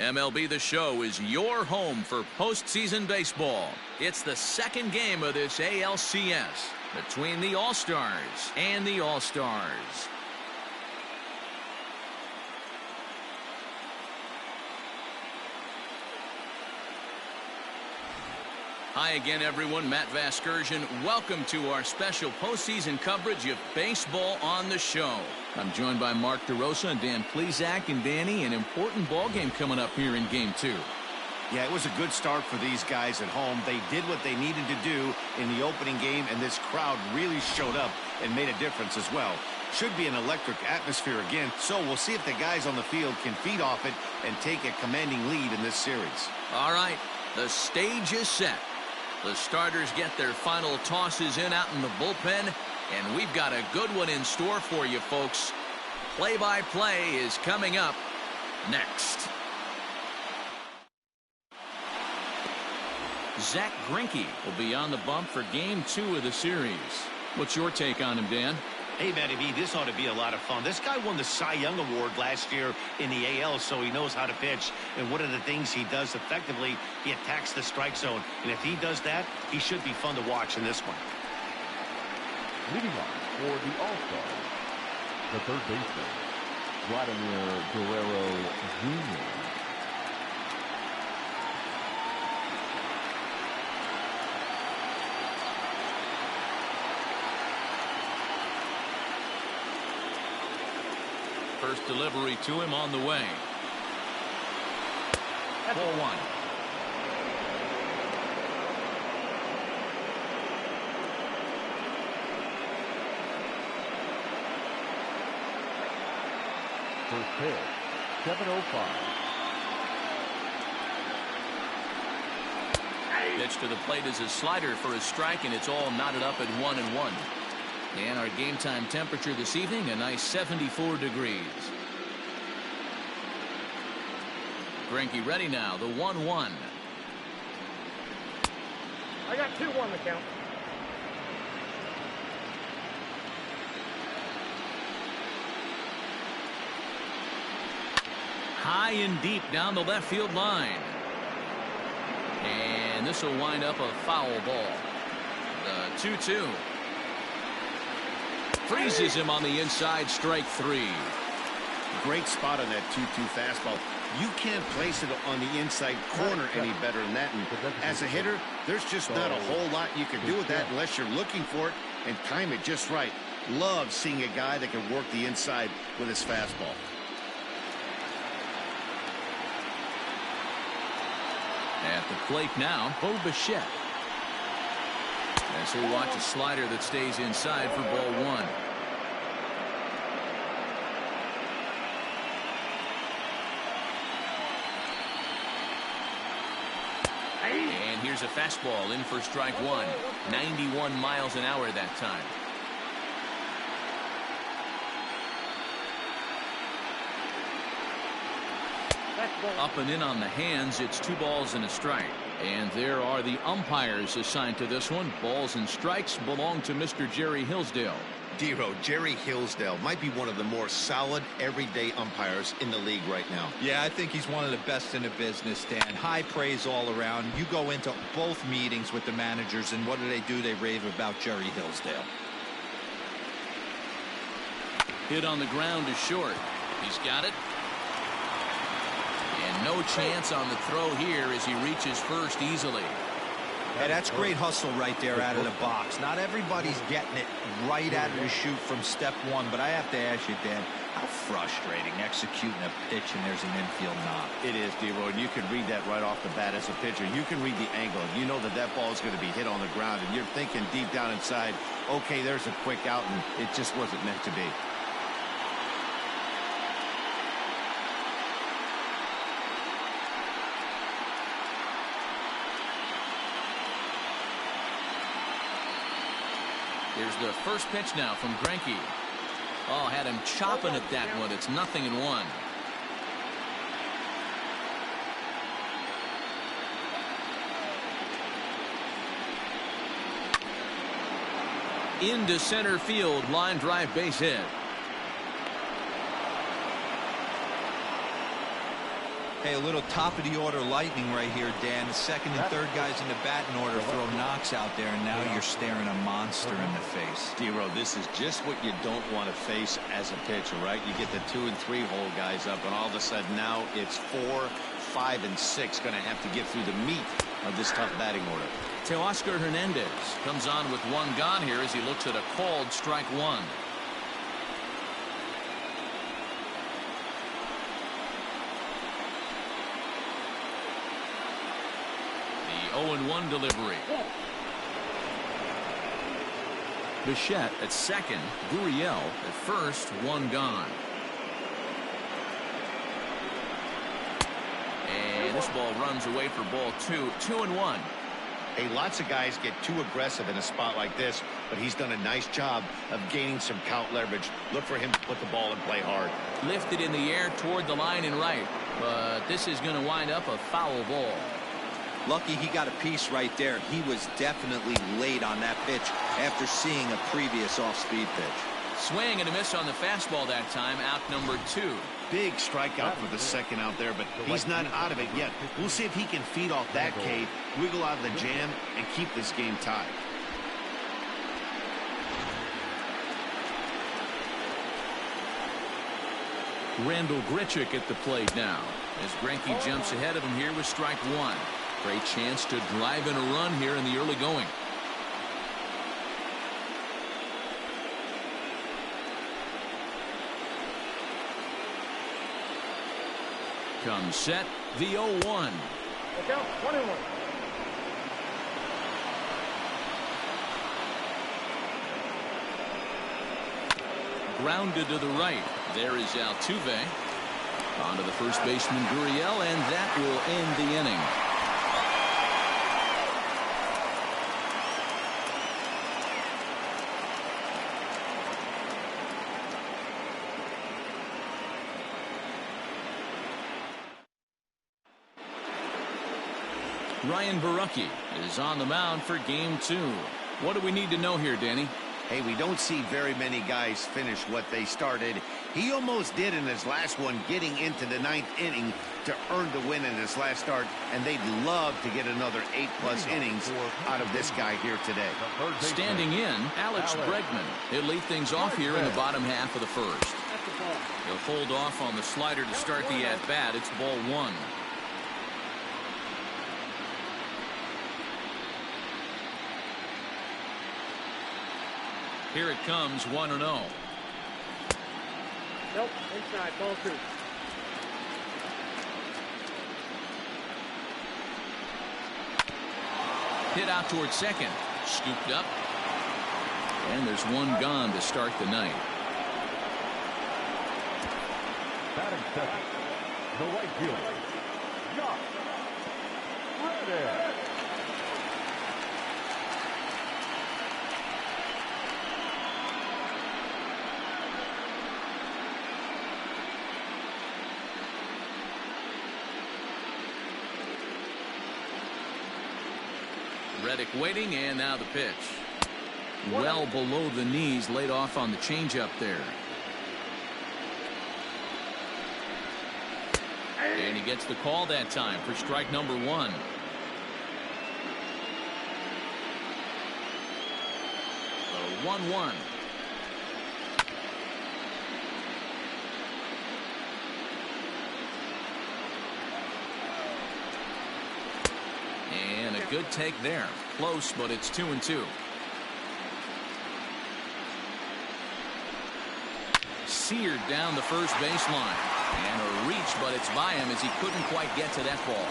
MLB The Show is your home for postseason baseball. It's the second game of this ALCS between the All-Stars and the All-Stars. Hi again, everyone. Matt Vasgersian. Welcome to our special postseason coverage of Baseball on the Show. I'm joined by Mark DeRosa and Dan Plesac. And Danny, an important ball game coming up here in Game 2. Yeah, it was a good start for these guys at home. They did what they needed to do in the opening game, and this crowd really showed up and made a difference as well. Should be an electric atmosphere again, so we'll see if the guys on the field can feed off it and take a commanding lead in this series. All right, the stage is set. The starters get their final tosses in out in the bullpen, and we've got a good one in store for you, folks. Play-by-play is coming up next. Zach Greinke will be on the bump for Game 2 of the series. What's your take on him, Dan? Hey, Matty B, this ought to be a lot of fun. This guy won the Cy Young Award last year in the AL, so he knows how to pitch. And one of the things he does effectively, he attacks the strike zone. And if he does that, he should be fun to watch in this one. Leading off for the All-Stars, the third baseman, Vladimir Guerrero Jr. First delivery to him on the way. Ball 1. First pitch, 7:05. Pitch to the plate is a slider for a strike, and it's all knotted up at 1-1. And our game time temperature this evening, a nice 74 degrees. Greinke ready now, the 1-1. I got 2-1 the count. High and deep down the left field line. And this will wind up a foul ball. The 2-2. Freezes him on the inside, strike 3. Great spot on that 2-2 fastball. You can't place it on the inside corner any better than that. And as a hitter, there's just not a whole lot you can do with that unless you're looking for it and time it just right. Love seeing a guy that can work the inside with his fastball. At the plate now, Bo Bichette. As we watch a slider that stays inside for ball 1. And here's a fastball in for strike 1. 91 miles an hour that time. Up and in on the hands. It's 2 balls and a strike. And there are the umpires assigned to this one. Balls and strikes belong to Mr. Jerry Hillsdale. D-Row, Jerry Hillsdale might be one of the more solid everyday umpires in the league right now. Yeah, I think he's one of the best in the business, Dan. High praise all around. You go into both meetings with the managers, and what do? They rave about Jerry Hillsdale. Hit on the ground is short. He's got it. And no chance on the throw here as he reaches first easily. Hey, that's great hustle right there out of the box. Not everybody's getting it right out of the chute from step 1, but I have to ask you, Dan, how frustrating executing a pitch and there's an infield knock. It is, D-Roy, and you can read that right off the bat as a pitcher. You can read the angle. You know that that ball is going to be hit on the ground, and you're thinking deep down inside, okay, there's a quick out, and it just wasn't meant to be. Here's the first pitch now from Greinke. Oh, had him chopping at that one. It's 0-1. Into center field, line drive, base hit. Hey, a little top of the order lightning right here, Dan. The second and third guys in the batting order throw knocks out there, and now you're staring a monster in the face. D-Row, this is just what you don't want to face as a pitcher, right? You get the 2 and 3 hole guys up, and all of a sudden now it's 4, 5, and 6 going to have to get through the meat of this tough batting order. Teoscar Hernandez comes on with one gone here as he looks at a called strike one. The 0-1 delivery. Bichette at second, Gurriel at first, one gone. And this ball runs away for ball 2, 2-1. Hey, lots of guys get too aggressive in a spot like this, but he's done a nice job of gaining some count leverage. Look for him to put the ball and play hard. Lifted in the air toward the line and right, but this is going to wind up a foul ball. Lucky he got a piece right there. He was definitely late on that pitch after seeing a previous off-speed pitch. Swing and a miss on the fastball that time, out number 2. Big strikeout for the second out there, but he's not out of it yet. We'll see if he can feed off that K, wiggle out of the jam, and keep this game tied. Randall Grichuk at the plate now as Greinke jumps ahead of him here with strike one. Great chance to drive in a run here in the early going. Comes set, the 0-1. Look out, 1-1. Grounded to the right. There is Altuve. On to the first baseman, Gurriel, and that will end the inning. Ryan Barucki is on the mound for game 2. What do we need to know here, Danny? Hey, we don't see very many guys finish what they started. He almost did in his last one, getting into the 9th inning to earn the win in his last start, and they'd love to get another 8+ innings out of this guy here today. Standing in, Alex Bregman. He'll lead things off here in the bottom half of the first. He'll hold off on the slider to start the at-bat. It's ball 1. Here it comes, 1-0. Nope, inside, ball 2. Hit out towards second. Scooped up. And there's one gone to start the night. Batting second, the right fielder, Josh Reddick. Reddick waiting, and now the pitch. Well below the knees, laid off on the changeup there. And he gets the call that time for strike number 1. The 1-1. And a good take there. Close, but it's 2-2. Seared down the first baseline. And a reach, but it's by him as he couldn't quite get to that ball.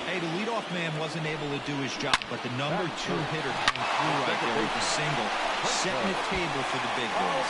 Hey, the leadoff man wasn't able to do his job, but the number 2 hitter came through right there with the single, setting the table for the big boys.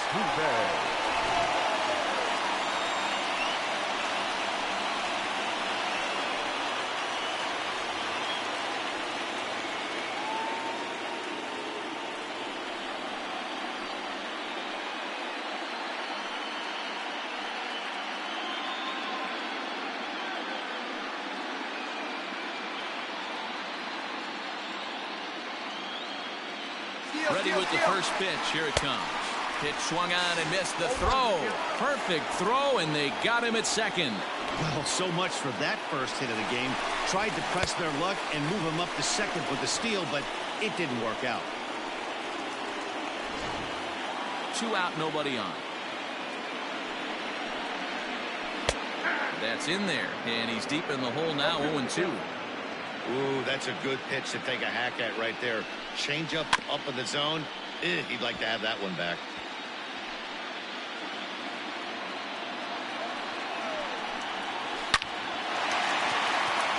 Ready with the first pitch. Here it comes. Pitch swung on and missed the throw. Perfect throw, and they got him at second. Well, so much for that first hit of the game. Tried to press their luck and move him up to second with the steal, but it didn't work out. 2 out, nobody on. That's in there, and he's deep in the hole now, 0-2. Ooh, that's a good pitch to take a hack at right there. Change up in the zone. He'd like to have that one back.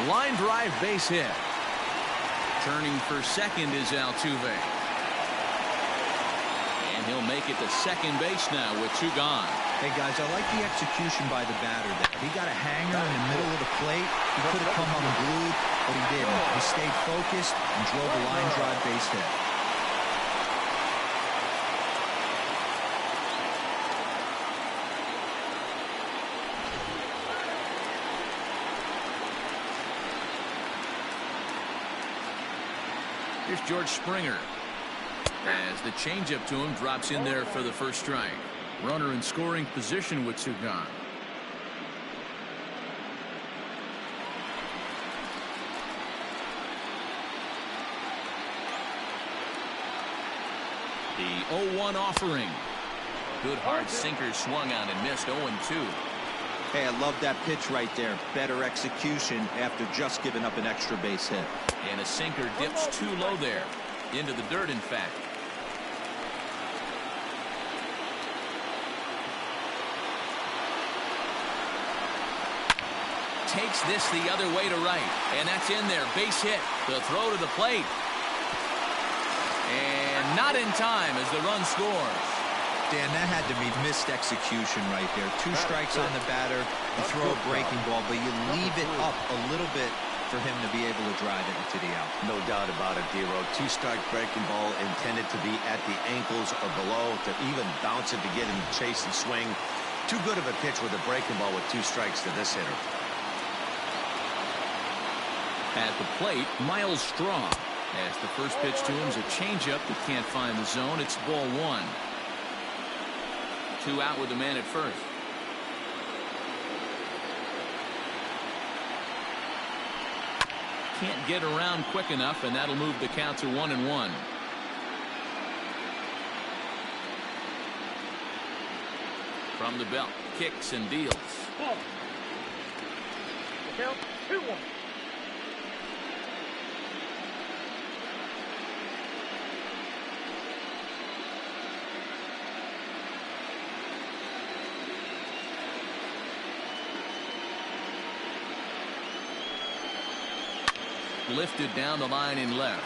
Line drive base hit. Turning for second is Altuve. And he'll make it to second base now with 2 gone. Hey, guys, I like the execution by the batter there. He got a hanger in the middle of the plate. He could have come unglued, but he didn't. He stayed focused and drove a line drive base hit. Here's George Springer. As the changeup to him drops in there for the first strike. Runner in scoring position with 2 gone. The 0-1 offering. Good hard sinker swung on and missed. 0-2. Hey, I love that pitch right there. Better execution after just giving up an extra base hit. And a sinker dips too low there. Into the dirt, in fact. Takes this the other way to right. And that's in there. Base hit. The throw to the plate. And not in time as the run scores. Dan, that had to be missed execution right there. 2 strikes on the batter. You throw a breaking ball, but you leave it up a little bit for him to be able to drive it into the out. No doubt about it, Dero. 2-strike breaking ball intended to be at the ankles or below, to even bounce it to get him chase and swing. Too good of a pitch with a breaking ball with 2 strikes to this hitter. At the plate, Miles Straw. As the first pitch to him is a changeup that can't find the zone. It's ball 1. 2 out with the man at first. Can't get around quick enough, and that'll move the count to 1-1. From the belt, kicks and deals. Ball. The count 2-1. Lifted down the line in left.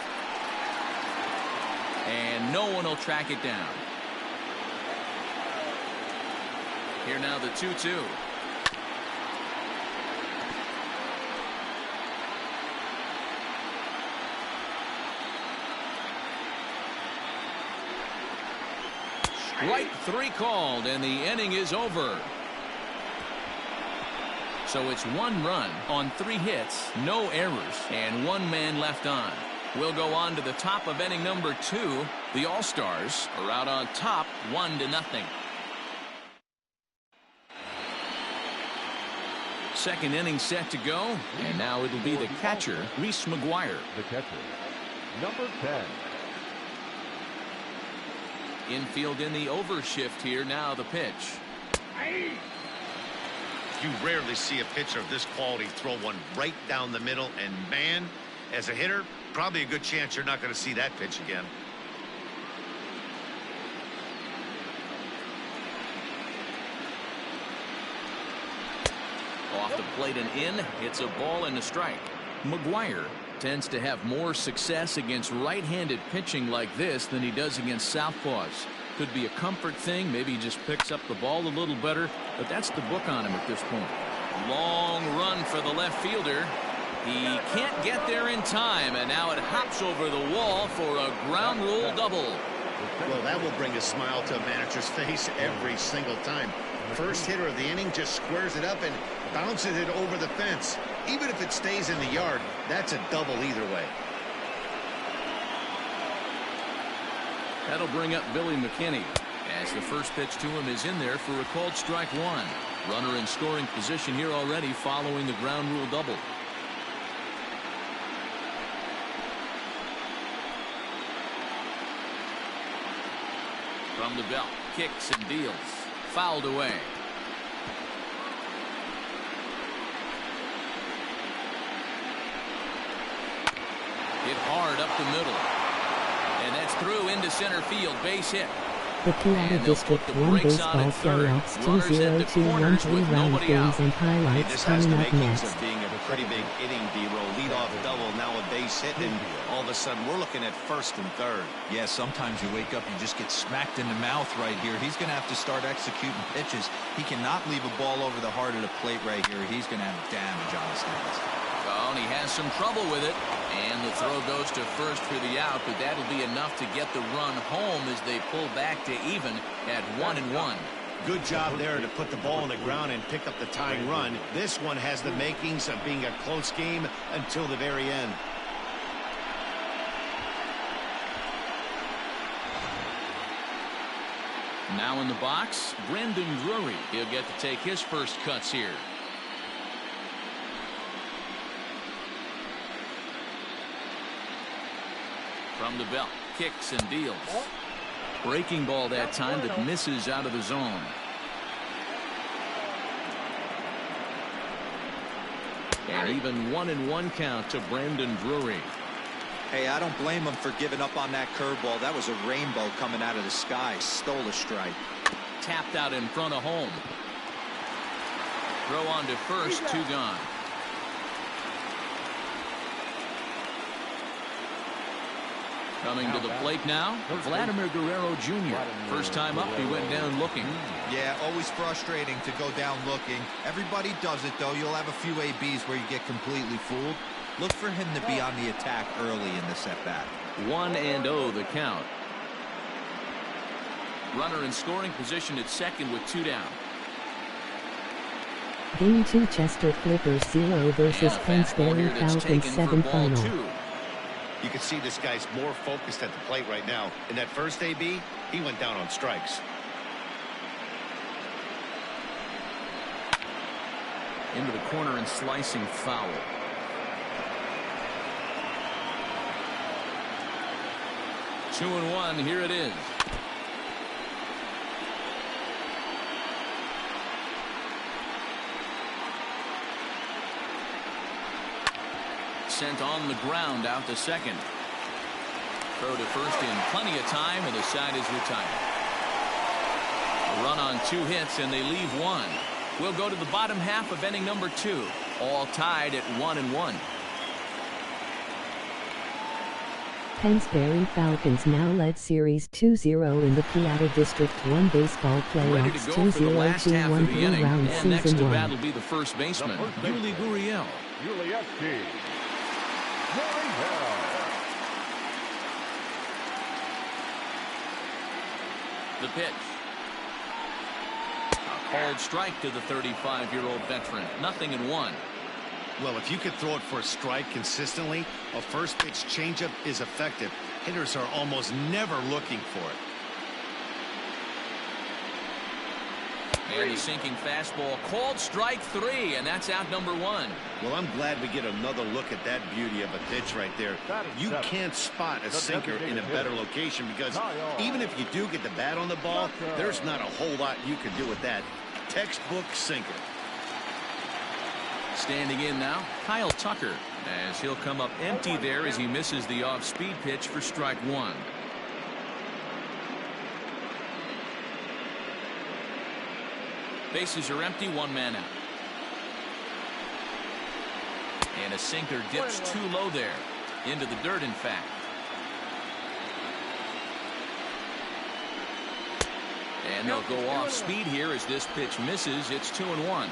And no one will track it down. Here now the 2-2. Strike 3 called, and the inning is over. So it's 1 run on 3 hits, no errors, and 1 man left on. We'll go on to the top of inning number 2. The All-Stars are out on top 1-0. Second inning set to go, and now it'll be the catcher, Reese McGuire. The catcher, number 10. Infield in the overshift here. Now the pitch. You rarely see a pitcher of this quality throw one right down the middle, and man, as a hitter, probably a good chance you're not going to see that pitch again. Off the plate and in. It's a ball and a strike. McGuire tends to have more success against right-handed pitching like this than he does against southpaws. Could be a comfort thing. Maybe he just picks up the ball a little better, but that's the book on him at this point. Long run for the left fielder. He can't get there in time, and now it hops over the wall for a ground rule double. Well, that will bring a smile to a manager's face every single time. First hitter of the inning just squares it up and bounces it over the fence. Even if it stays in the yard, that's a double either way. That'll bring up Billy McKinney. As the first pitch to him is in there for a called strike one. Runner in scoring position here already following the ground rule double. From the belt, kicks and deals. Fouled away. Hit hard up the middle. And that's through into center field. Base hit. The Piaa District 1 Baseball Playoffs 2021 round games and highlights coming up next. Of being a pretty big inning, D-roll. Leadoff double, now a base hit, and all of a sudden we're looking at first and third. Yeah, sometimes you wake up, you just get smacked in the mouth right here. He's going to have to start executing pitches. He cannot leave a ball over the heart of the plate right here. He's going to have damage on his hands. Oh, and he has some trouble with it. And the throw goes to first for the out, but that'll be enough to get the run home as they pull back to even at 1-1. Good job there to put the ball on the ground and pick up the tying run. This one has the makings of being a close game until the very end. Now in the box, Brendan Drury. He'll get to take his first cuts here. From the belt, kicks and deals. Breaking ball that time that misses out of the zone. And even 1-1 count to Brendan Drury. Hey, I don't blame him for giving up on that curveball. That was a rainbow coming out of the sky. Stole a strike. Tapped out in front of home. Throw on to first, 2 gone. Coming to the plate now, Vladimir Guerrero Jr. First time up, he went down looking. Yeah, always frustrating to go down looking. Everybody does it, though. You'll have a few ABs where you get completely fooled. Look for him to be on the attack early in the set-bat. 1-0 the count. Runner in scoring position at second with 2 down. Game 2 Chester Clippers 0 versus Pennsbury Falcons 7 final. 2. You can see this guy's more focused at the plate right now. In that first AB, he went down on strikes. Into the corner and slicing foul. Two and one, here it is. Sent on the ground out to second. Throw to first in plenty of time, and the side is retired. A run on 2 hits, and they leave 1. We'll go to the bottom half of inning number 2. All tied at 1-1. Pennsbury Falcons now led Series 2-0 in the Piaa District 1 Baseball Playoffs 2021 3-round and next to Season 1. bat will be the first baseman, Yuli Gurriel. The pitch. A called strike to the 35-year-old veteran. 0-1. Well, if you could throw it for a strike consistently, a first pitch changeup is effective. Hitters are almost never looking for it. And a sinking fastball, called strike 3, and that's out number 1. Well, I'm glad we get another look at that beauty of a pitch right there. You can't spot a sinker in a better location because even if you do get the bat on the ball, there's not a whole lot you can do with that. Textbook sinker. Standing in now, Kyle Tucker, as he'll come up empty there as he misses the off-speed pitch for strike 1. Bases are empty, 1 man out. And a sinker dips too low there. Into the dirt, in fact. And they'll go off speed here as this pitch misses. It's 2-1.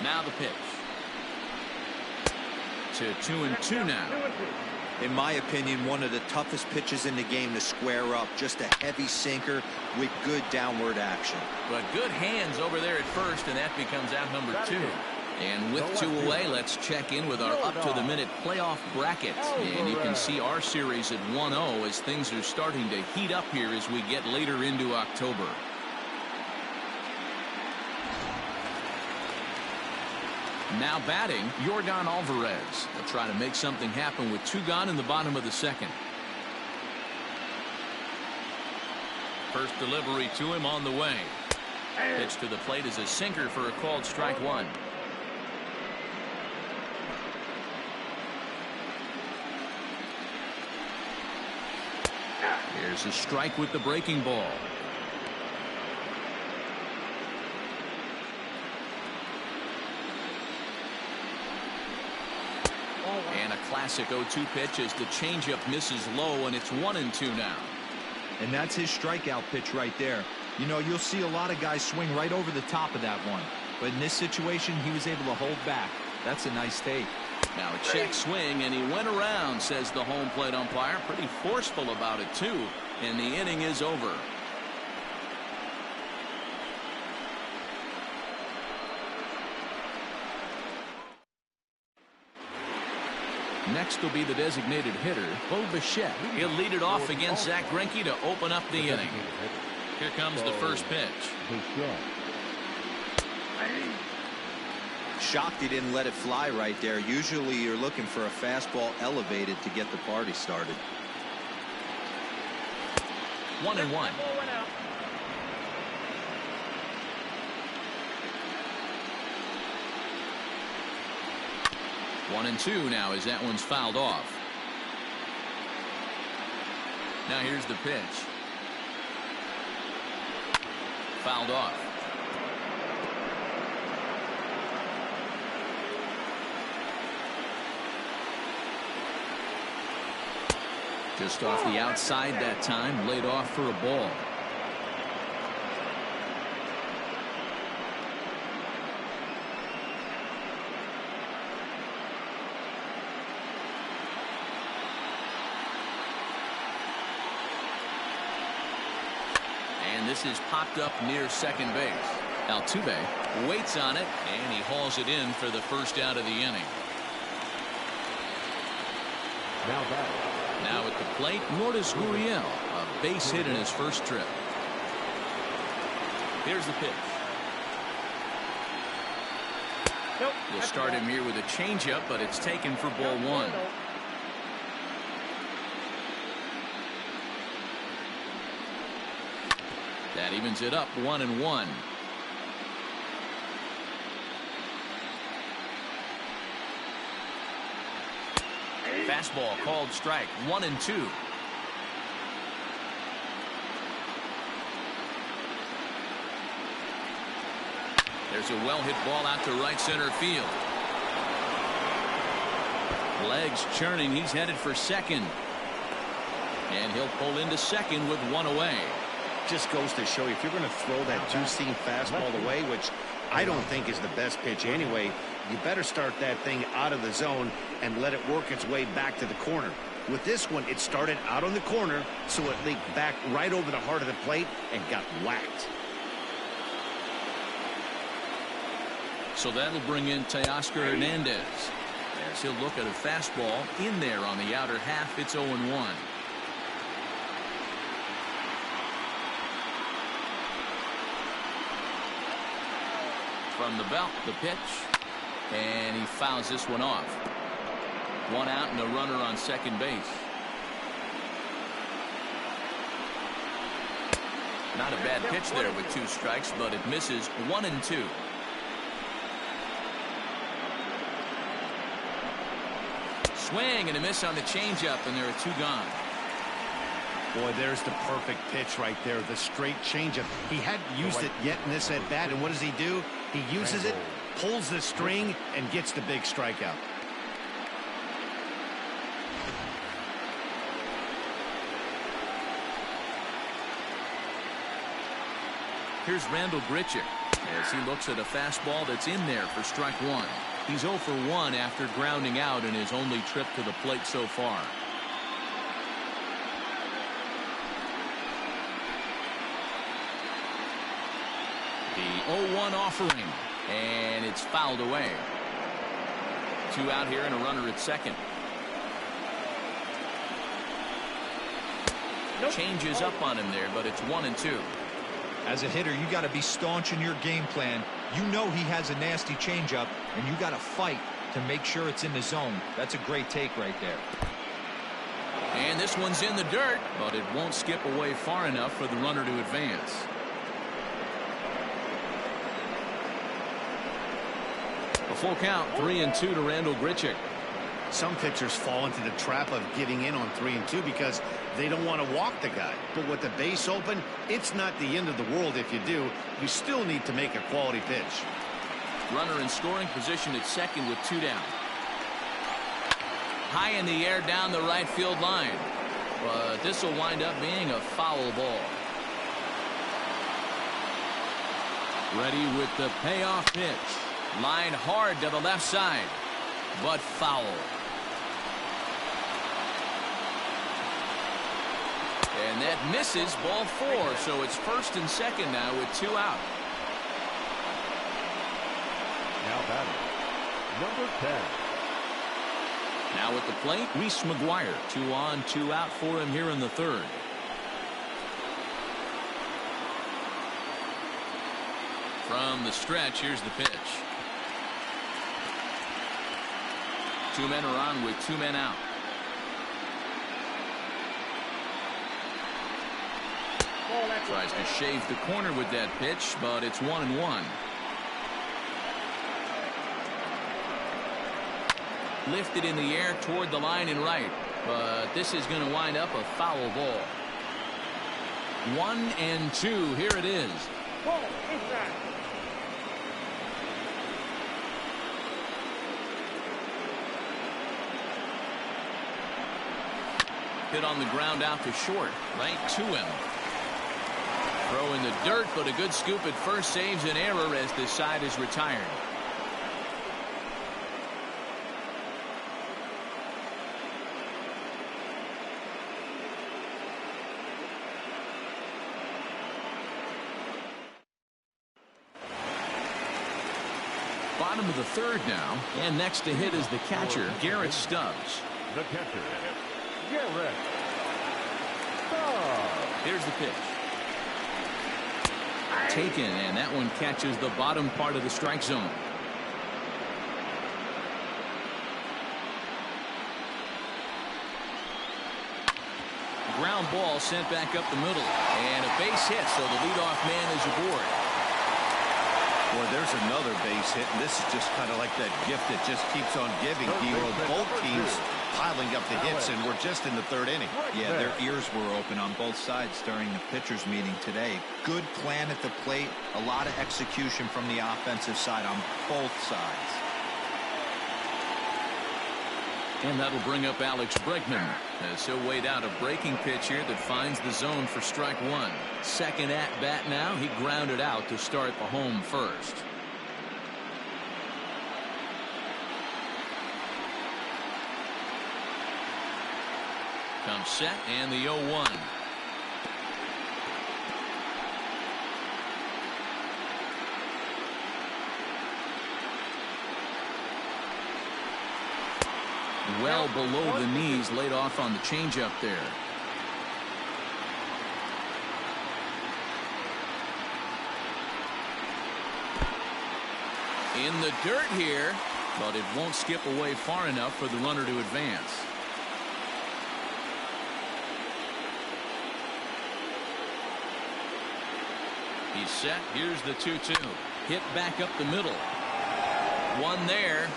Now the pitch. To 2-2 now. In my opinion, one of the toughest pitches in the game to square up. Just a heavy sinker with good downward action. But good hands over there at first, and that becomes out number 2. And with 2 away, let's check in with our up-to-the-minute playoff bracket. And you can see our series at 1-0 as things are starting to heat up here as we get later into October. Now batting, Yordan Alvarez. They'll try to make something happen with 2 gone in the bottom of the second. First delivery to him on the way. Pitch to the plate is a sinker for a called strike 1. Here's a strike with the breaking ball. And a classic 0-2 pitch as the changeup misses low, and it's 1-2 now. And that's his strikeout pitch right there. You know, you'll see a lot of guys swing right over the top of that one. But in this situation, he was able to hold back. That's a nice take. Now a check swing, and he went around, says the home plate umpire. Pretty forceful about it, too. And the inning is over. Next will be the designated hitter, Bo Bichette. He'll lead it off against Zach Greinke to open up the inning. Here comes the first pitch. Shocked he didn't let it fly right there. Usually you're looking for a fastball elevated to get the party started. 1-1. 1-2 now as that one's fouled off. Now here's the pitch. Fouled off. Just off the outside that time, laid off for a ball. And this is popped up near second base. Altuve waits on it, and he hauls it in for the first out of the inning. Now at the plate, Lourdes Gurriel, a base hit in his first trip. Here's the pitch. We'll start him here with a changeup, but it's taken for ball 1. That evens it up 1-1. Fastball called strike 1-2. There's a well hit ball out to right center field. Legs churning. He's headed for second. And he'll pull into second with 1 away. Just goes to show you, if you're going to throw that two-seam fastball away, which I don't think is the best pitch anyway, you better start that thing out of the zone and let it work its way back to the corner. With this one, it started out on the corner, so it leaked back right over the heart of the plate and got whacked. So that'll bring in Teoscar Hernandez as he'll look at a fastball in there on the outer half. It's 0-1. From the belt, the pitch, and he fouls this one off. 1 out and a runner on second base. Not a bad pitch there with 2 strikes, but it misses 1-2. Swing and a miss on the changeup, and there are 2 gone. Boy, there's the perfect pitch right there, the straight changeup. He hadn't used it yet in this at bat, and what does he do? He uses it, pulls the string, and gets the big strikeout. Here's Randall Grichuk as he looks at a fastball that's in there for strike 1. He's 0 for 1 after grounding out in his only trip to the plate so far. The 0-1 offering. And it's fouled away. 2 out here and a runner at second. Changes up on him there, but it's 1-2. As a hitter, you got to be staunch in your game plan. You know he has a nasty changeup, and you got to fight to make sure it's in the zone. That's a great take right there. And this one's in the dirt, but it won't skip away far enough for the runner to advance. A full count, 3-2 to Randal Grichuk. Some pitchers fall into the trap of giving in on 3-2 because they don't want to walk the guy. But with the base open, it's not the end of the world if you do. You still need to make a quality pitch. Runner in scoring position at second with 2 down. High in the air down the right field line. But this will wind up being a foul ball. Ready with the payoff pitch. Line hard to the left side, but foul. And that misses, ball 4, so it's first and second now with 2 out. Now batting, number 10. Now at the plate, Reese McGuire. 2 on, 2 out for him here in the third. From the stretch, here's the pitch. 2 men are on with 2 men out. Tries to shave the corner with that pitch, but it's 1-1. Lifted in the air toward the line and right, but this is going to wind up a foul ball. 1-2. Here it is. Ball inside. Hit on the ground out to short, right to him. Throw in the dirt, but a good scoop at first saves an error as this side is retired. Bottom of the third now, and next to hit is the catcher, Garrett Stubbs. The catcher, Garrett Stubbs. Here's the pitch. Taken, and that one catches the bottom part of the strike zone. Ground ball sent back up the middle, and a base hit, so the leadoff man is aboard. Boy, there's another base hit, and this is just kind of like that gift that just keeps on giving. Both teams piling up the hits, and we're just in the third inning. Yeah, their ears were open on both sides during the pitchers meeting today. Good plan at the plate, a lot of execution from the offensive side on both sides. And that'll bring up Alex Bregman as he'll wait out a breaking pitch here that finds the zone for strike 1. Second at bat now. He grounded out to start the home first. Comes set and the 0-1. Well below the knees, laid off on the changeup there. In the dirt here, but it won't skip away far enough for the runner to advance. He's set. Here's the 2-2. Hit back up the middle. One there.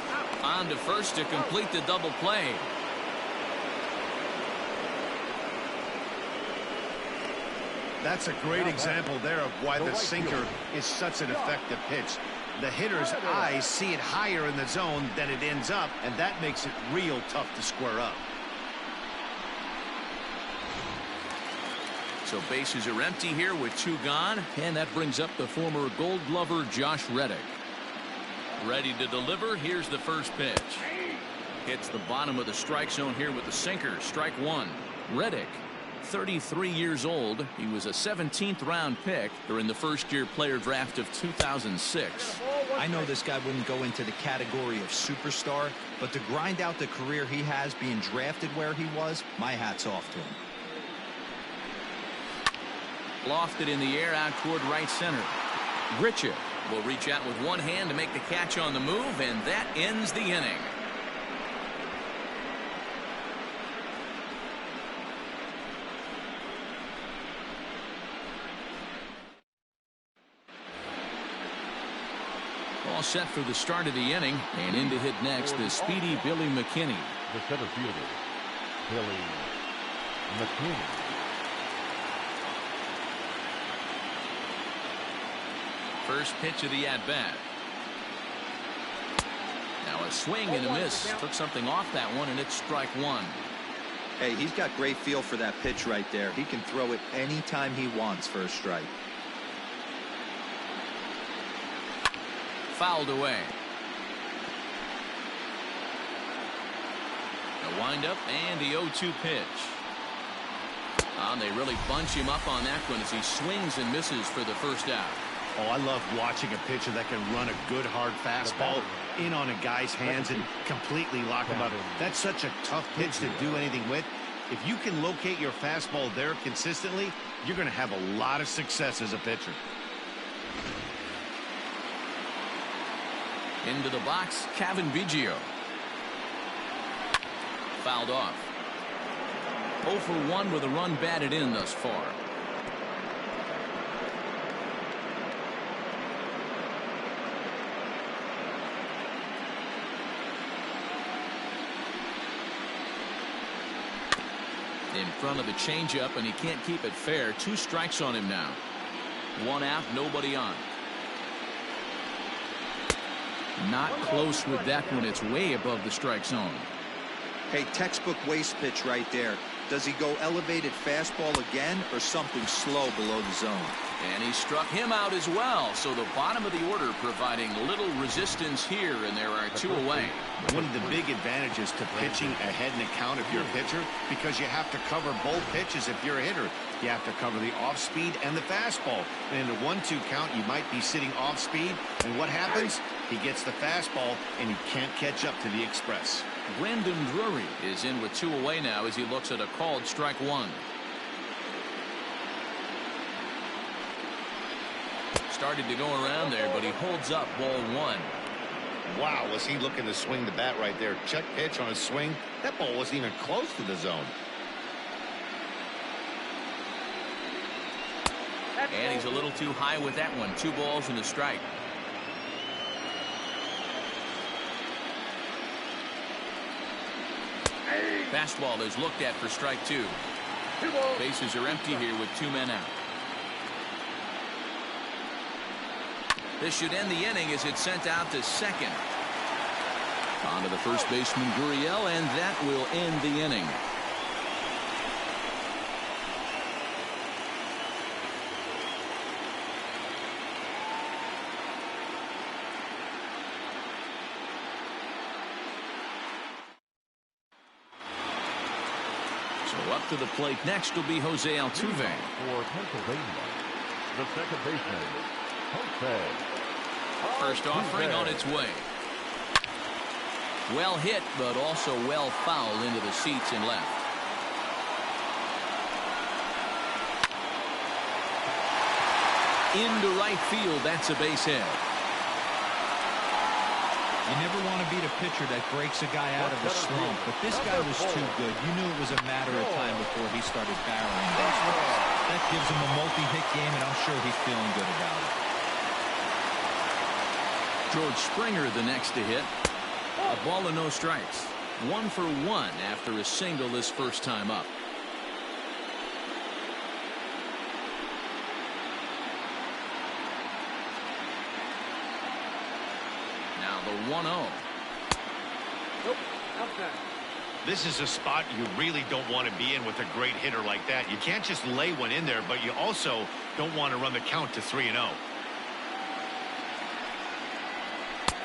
On to first to complete the double play. That's a great example there of why the sinker is such an effective pitch. The hitter's eyes see it higher in the zone than it ends up, and that makes it real tough to square up. So bases are empty here with 2 gone, and that brings up the former Gold Glover Josh Reddick. Ready to deliver. Here's the first pitch. Hits the bottom of the strike zone here with the sinker. Strike 1. Reddick, 33 years old. He was a 17th round pick during the first year player draft of 2006. I know this guy wouldn't go into the category of superstar, but to grind out the career he has being drafted where he was, my hat's off to him. Lofted in the air out toward right center. Richard will reach out with one hand to make the catch on the move, and that ends the inning. All set for the start of the inning, and in to hit next, the speedy Billy McKinney. The center fielder, Billy McKinney. First pitch of the at-bat. Now a swing and a miss. Took something off that one, and it's strike one. Hey, he's got great feel for that pitch right there. He can throw it anytime he wants for a strike. Fouled away. The windup and the 0-2 pitch. They really bunch him up on that one as he swings and misses for the first out. Oh, I love watching a pitcher that can run a good hard fastball in on a guy's hands and completely lock him up. That's such a tough pitch to do anything with. If you can locate your fastball there consistently, you're going to have a lot of success as a pitcher. Into the box, Kevin Biggio. Fouled off. 0 for 1 with a run batted in thus far. In front of the changeup, and he can't keep it fair. 2 strikes on him now. 1 out, nobody on. Not close with that one. It's way above the strike zone. Hey, textbook waste pitch right there. Does he go elevated fastball again or something slow below the zone? And he struck him out as well. So the bottom of the order providing little resistance here, and there are 2 away. One of the big advantages to pitching ahead in the count if you're a pitcher, because you have to cover both pitches if you're a hitter. You have to cover the off speed and the fastball. And in the 1-2 count, you might be sitting off speed. And what happens? He gets the fastball, and he can't catch up to the express. Brendan Drury is in with 2 away now as he looks at a called strike 1. Started to go around there, but he holds up ball 1. Wow, was he looking to swing the bat right there? Check pitch on a swing. That ball wasn't even close to the zone. And he's a little too high with that one. 2 balls and a strike. Fastball is looked at for strike 2. Bases are empty here with 2 men out. This should end the inning as it's sent out to second. On to the first baseman, Gurriel, and that will end the inning. So up to the plate next will be Jose Altuve. For Pennsylvania, the second baseman, Jose. First offering on its way. Well hit, but also well fouled into the seats and left. Into right field. That's a base hit. You never want to beat a pitcher that breaks a guy out of a slump, but this guy was too good. You knew it was a matter of time before he started barreling baseballs. That gives him a multi-hit game, and I'm sure he's feeling good about it. George Springer the next to hit. A ball and no strikes. 1 for 1 after a single this first time up. Now the 1-0. Nope. Outside. This is a spot you really don't want to be in with a great hitter like that. You can't just lay one in there, but you also don't want to run the count to 3-0.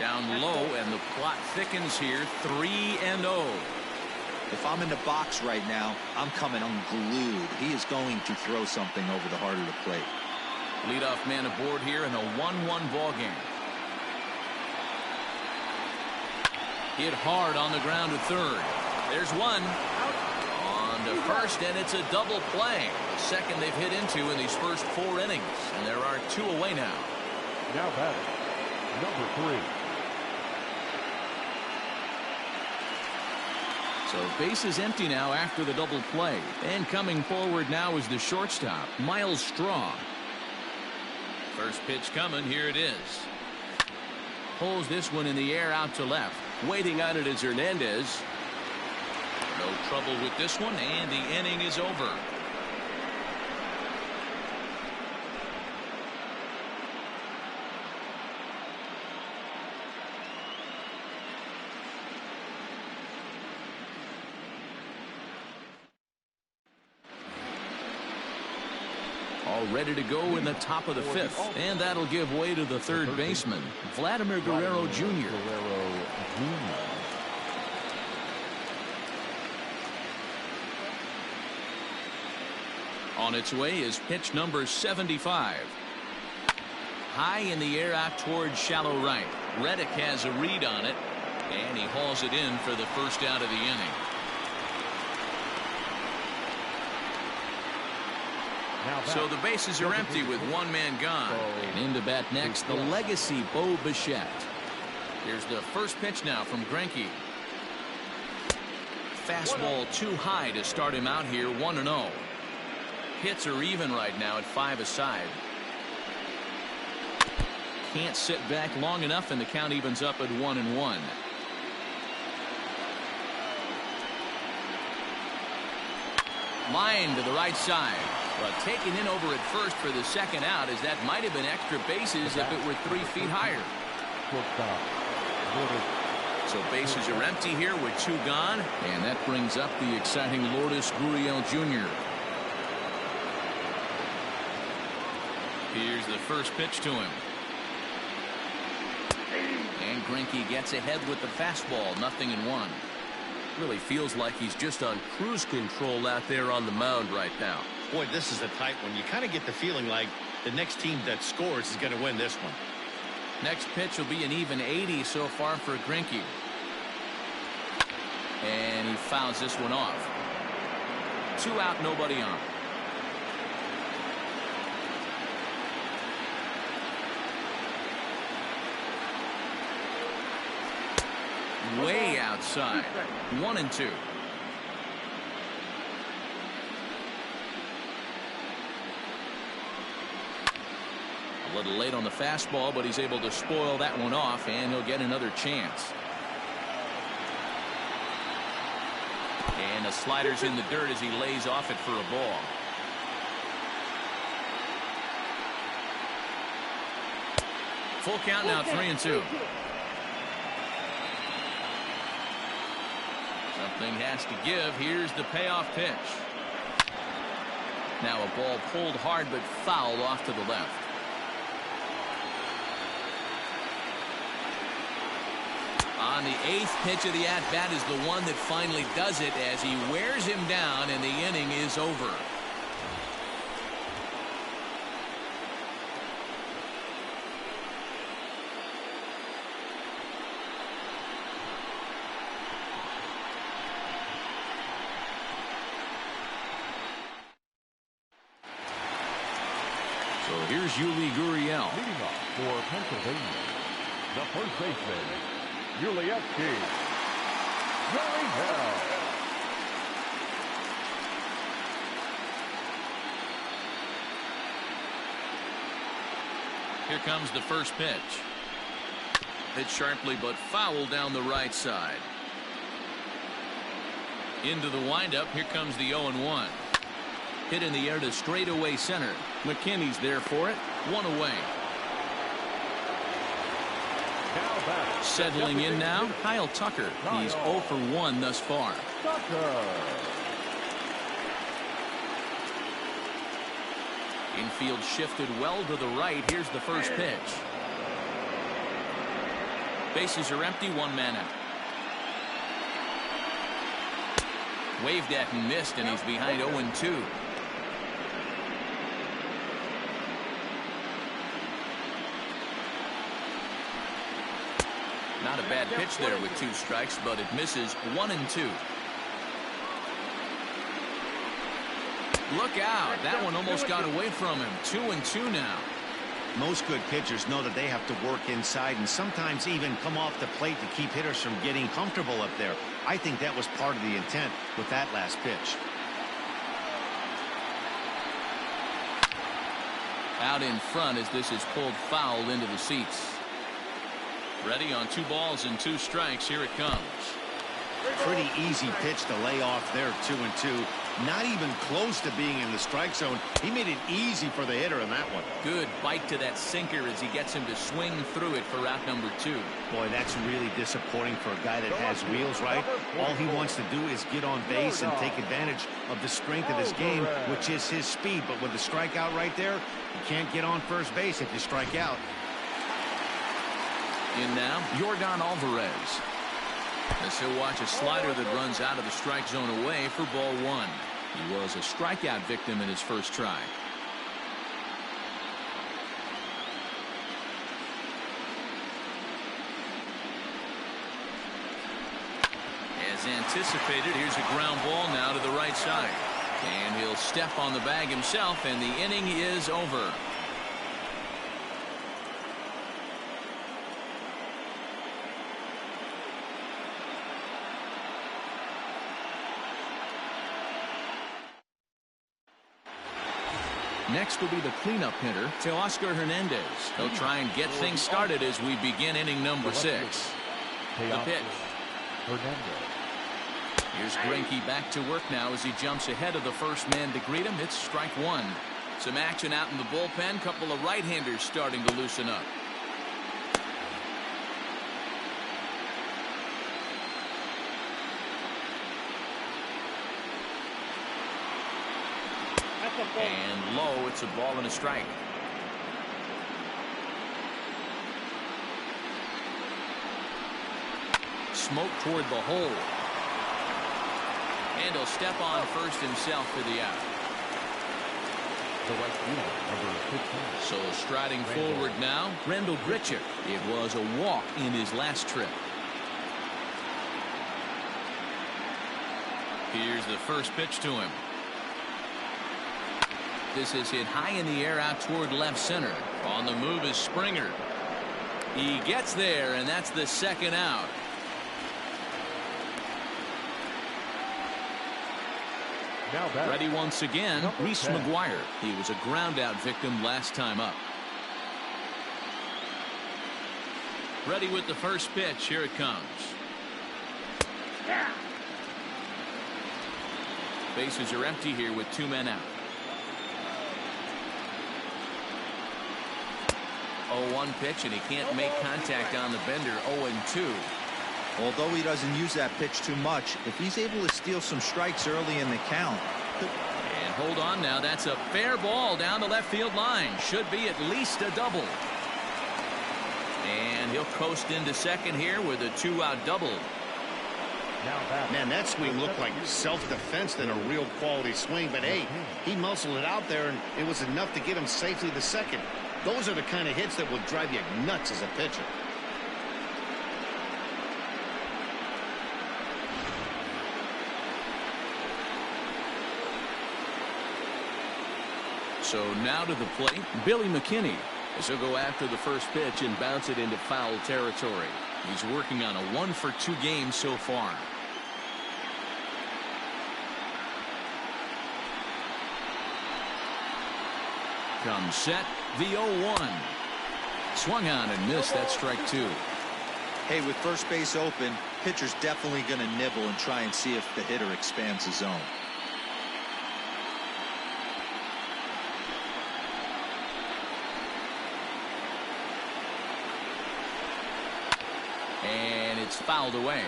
Down low, and the plot thickens here. 3-0. If I'm in the box right now, I'm coming unglued. He is going to throw something over the heart of the plate. Leadoff man aboard here in a 1-1 ball game. Hit hard on the ground to third. There's one. On to first, and it's a double play. The second they've hit into in these first 4 innings. And there are 2 away now. Now batting, number 3. So base is empty now after the double play. And coming forward now is the shortstop, Miles Straw. First pitch coming. Here it is. Pulls this one in the air out to left. Waiting on it is Hernandez. No trouble with this one, and the inning is over. All ready to go in the top of the 5th, and that'll give way to the third baseman, Vladimir Guerrero Jr. On its way is pitch number 75. High in the air out towards shallow right. Reddick has a read on it, and he hauls it in for the first out of the inning. So the bases are empty with 1 man gone. And in to bat next, the legacy Bo Bichette. Here's the first pitch now from Greinke. Fastball too high to start him out here, 1-0. Hits are even right now at 5 aside. Can't sit back long enough, and the count evens up at 1-1. Line to the right side. But taken in over at first for the second out, as that might have been extra bases if it were 3 feet higher. So bases are empty here with 2 gone, and that brings up the exciting Lourdes Gurriel Jr. Here's the first pitch to him. And Greinke gets ahead with the fastball, 0-1. Really feels like he's just on cruise control out there on the mound right now. Boy, this is a tight one. You kind of get the feeling like the next team that scores is going to win this one. Next pitch will be an even 80 so far for Greinke. And he fouls this one off. 2 out, nobody on. Way outside. 1-2. A little late on the fastball, but he's able to spoil that one off, and he'll get another chance. And the slider's in the dirt as he lays off it for a ball. Full count now, 3-2. Something has to give. Here's the payoff pitch. Now a ball pulled hard but fouled off to the left. On the 8th pitch of the at-bat is the one that finally does it as he wears him down, and the inning is over. So here's Yuli Gurriel. Leading off for Pennsylvania, the first baseman, Yulievsky. Gurriel. Here comes the first pitch. Hit sharply but foul down the right side. Into the windup. Here comes the 0-1. Hit in the air to straightaway center. McKinney's there for it. 1 away. Settling in now, Kyle Tucker. He's 0 for 1 thus far. Infield shifted well to the right. Here's the first pitch. Bases are empty, 1 man out. Waved at and missed, and he's behind 0-2. Not a bad pitch there with 2 strikes, but it misses 1 and 2. Look out. That one almost got away from him. 2 and 2 now. Most good pitchers know that they have to work inside and sometimes even come off the plate to keep hitters from getting comfortable up there. I think that was part of the intent with that last pitch. Out in front as this is pulled foul into the seats. Ready on 2 balls and 2 strikes. Here it comes. Pretty easy pitch to lay off there. 2 and 2. Not even close to being in the strike zone. He made it easy for the hitter in that one. Good bite to that sinker as he gets him to swing through it for out number 2. Boy, that's really disappointing for a guy that has wheels, right? All he wants to do is get on base and take advantage of the strength of his game, which is his speed. But with the strikeout right there, you can't get on first base if you strike out. In now, Yordan Alvarez. As he'll watch a slider that runs out of the strike zone away for ball 1. He was a strikeout victim in his first try. As anticipated, here's a ground ball now to the right side. And he'll step on the bag himself, and the inning is over. Next will be the cleanup hitter, Teoscar Hernandez. He'll try and get things started as we begin inning number 6. The pitch. Here's Greinke back to work now as he jumps ahead of the first man to greet him. It's strike 1. Some action out in the bullpen. Couple of right-handers starting to loosen up. And low, it's a ball and a strike. Smoke toward the hole. And he'll step on first himself for the out. The right fielder, number 15. So striding forward now, Randall Grichuk. It was a walk in his last trip. Here's the first pitch to him. This is hit high in the air out toward left center. On the move is Springer. He gets there, and that's the second out. Ready once again, Reese McGuire. He was a ground out victim last time up. Ready with the first pitch. Here it comes. Bases are empty here with 2 men out. 0-1 pitch, and he can't make contact on the bender. 0-2. Although he doesn't use that pitch too much, if he's able to steal some strikes early in the count. And hold on now. That's a fair ball down the left field line. Should be at least a double. And he'll coast into second here with a 2-out double. Man, that swing looked like self-defense than a real quality swing. But, hey, he muscled it out there, and it was enough to get him safely to second. Those are the kind of hits that will drive you nuts as a pitcher. So now to the plate, Billy McKinney, as he'll go after the first pitch and bounce it into foul territory. He's working on a 1-for-2 game so far. Comes set, the 0-1. Swung on and missed. That's strike 2. Hey, with first base open, pitcher's definitely going to nibble and try and see if the hitter expands the zone. And it's fouled away.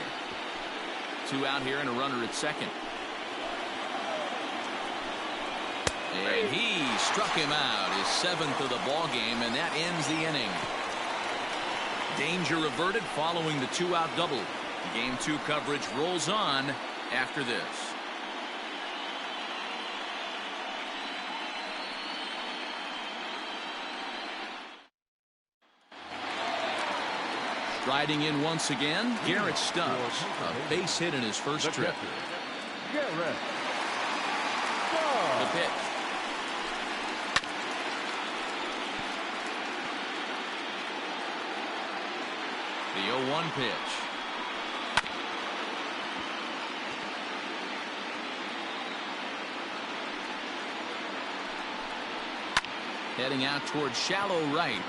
2 out here and a runner at second. And he struck him out, his 7th of the ball game, and that ends the inning. Danger averted following the 2-out double. Game 2 coverage rolls on after this. Striding in once again, Garrett Stubbs. A base hit in his first trip. Garrett. The pitch. The 0-1 pitch. Heading out towards shallow right.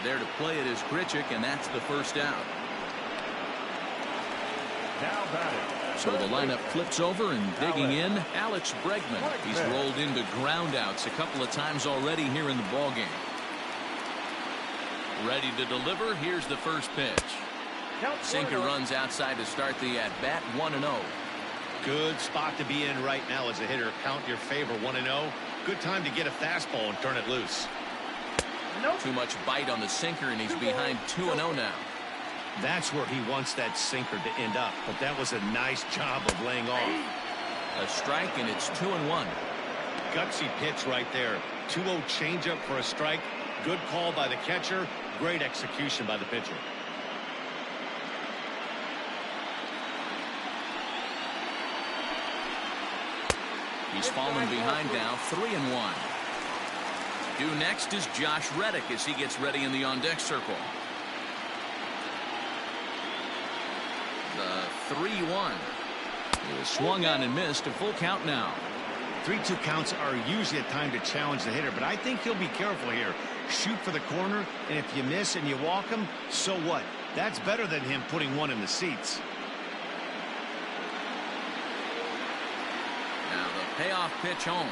There to play it is Grichuk, and that's the first out. Now batting. So the lineup flips over, and digging in, Alex Bregman. He's rolled into groundouts a couple of times already here in the ballgame. Ready to deliver. Here's the first pitch. Sinker runs outside to start the at-bat, 1-0. Good spot to be in right now as a hitter. Count your favor, 1-0. Good time to get a fastball and turn it loose. Too much bite on the sinker, and he's behind 2-0 now. That's where he wants that sinker to end up, but that was a nice job of laying off. A strike, and it's 2-1. Gutsy pitch right there. 2-0 changeup for a strike. Good call by the catcher. Great execution by the pitcher. He's fallen behind now, 3-1. Due next is Josh Reddick as he gets ready in the on-deck circle. The 3-1 is swung on and missed. A full count now. 3-2 counts are usually a time to challenge the hitter, but I think he'll be careful here. Shoot for the corner, and if you miss and you walk him, so what? That's better than him putting one in the seats. Now the payoff pitch home.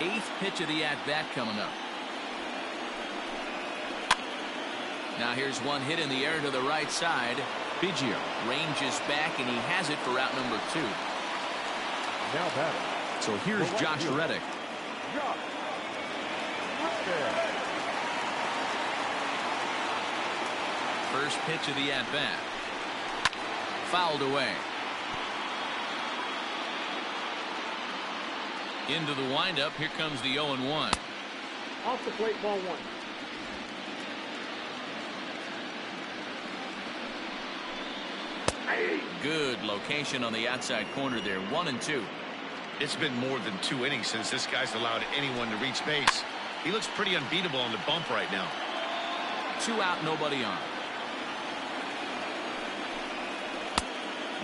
Eighth pitch of the at-bat coming up. Now here's one hit in the air to the right side. Piaa ranges back, and he has it for out number 2. Now batting. So here's Josh Reddick. First pitch of the at-bat. Fouled away. Into the windup. Here comes the 0-1. Off the plate, ball 1. Good location on the outside corner there. 1-2. It's been more than 2 innings since this guy's allowed anyone to reach base. He looks pretty unbeatable on the bump right now. 2 out, nobody on.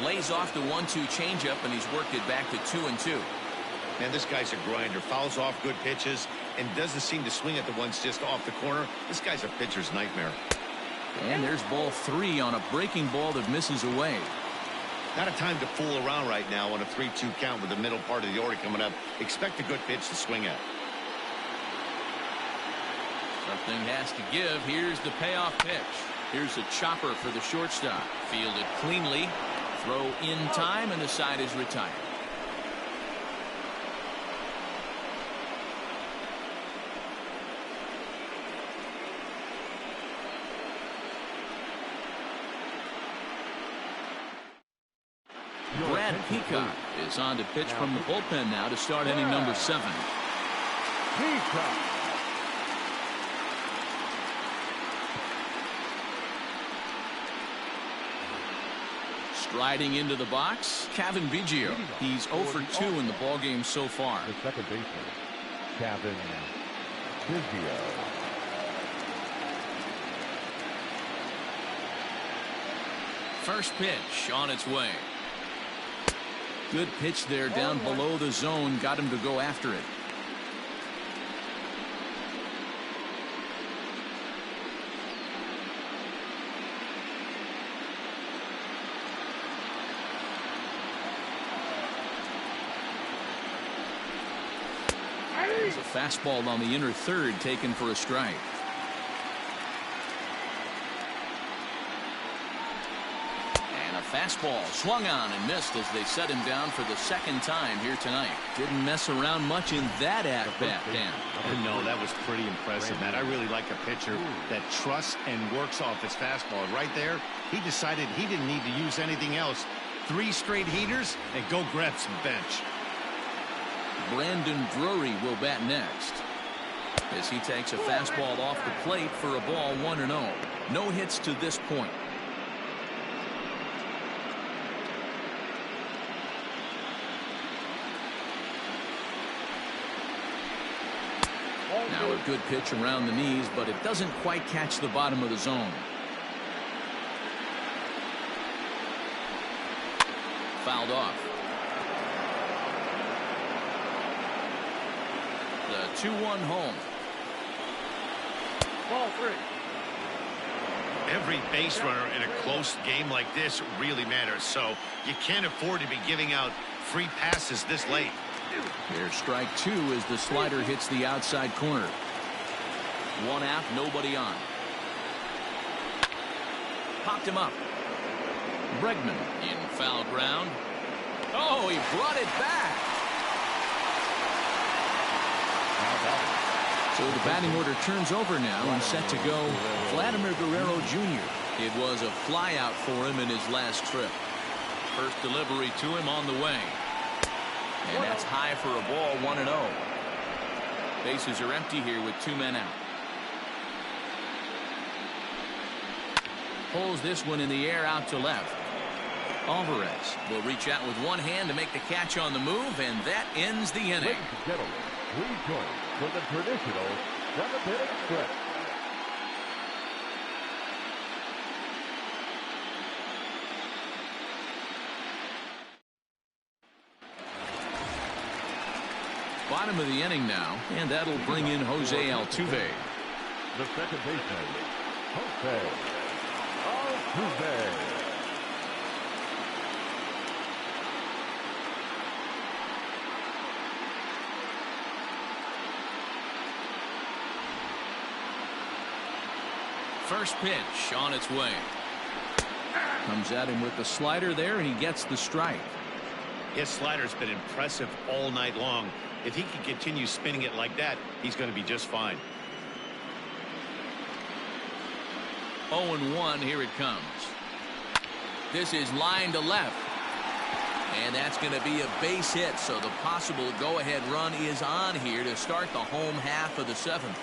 Lays off the 1-2 changeup, and he's worked it back to 2-2. Man, this guy's a grinder. Fouls off good pitches and doesn't seem to swing at the ones just off the corner. This guy's a pitcher's nightmare. And there's ball 3 on a breaking ball that misses away. Not a time to fool around right now on a 3-2 count with the middle part of the order coming up. Expect a good pitch to swing at. Something has to give. Here's the payoff pitch. Here's a chopper for the shortstop. Fielded cleanly. Throw in time, and the side is retired. Brad Piaa is on to pitch from the bullpen now to start inning number 7. Piaa. Striding into the box, Kevin Piaa. He's 0 for 2 in the ballgame so far. The second baseman, Kevin Piaa. First pitch on its way. Good pitch there down below the zone. Got him to go after it. There's a fastball on the inner third taken for a strike. Fastball swung on and missed as they set him down for the second time here tonight. Didn't mess around much in that at-bat, Dan. No, that was pretty impressive, man. I really like a pitcher that trusts and works off his fastball. Right there, he decided he didn't need to use anything else. 3 straight heaters and go grab some bench. Brandon Drury will bat next as he takes a fastball off the plate for a ball 1-0. No hits to this point. Now a good pitch around the knees, but it doesn't quite catch the bottom of the zone. Fouled off. The 2-1 home. Ball 3. Every base runner in a close game like this really matters, so you can't afford to be giving out free passes this late. Here's strike 2 as the slider hits the outside corner. 1 out, nobody on. Popped him up. Bregman in foul ground. Oh, he brought it back. So the batting order turns over now and set to go Vladimir Guerrero Jr. It was a flyout for him in his last trip. First delivery to him on the way. And that's high for a ball, 1-0. Bases are empty here with 2 men out. Pulls this one in the air out to left. Alvarez will reach out with one hand to make the catch on the move, and that ends the inning. Ladies and gentlemen, please join for the traditional 7th-inning stretch. Bottom of the inning now, and that'll bring in Jose Altuve. The second baseman, Jose Altuve. First pitch on its way. Comes at him with the slider there, and he gets the strike. His slider's been impressive all night long. If he can continue spinning it like that, he's going to be just fine. 0-1, here it comes. This is line to left. And that's going to be a base hit, so the possible go-ahead run is on here to start the home half of the 7th.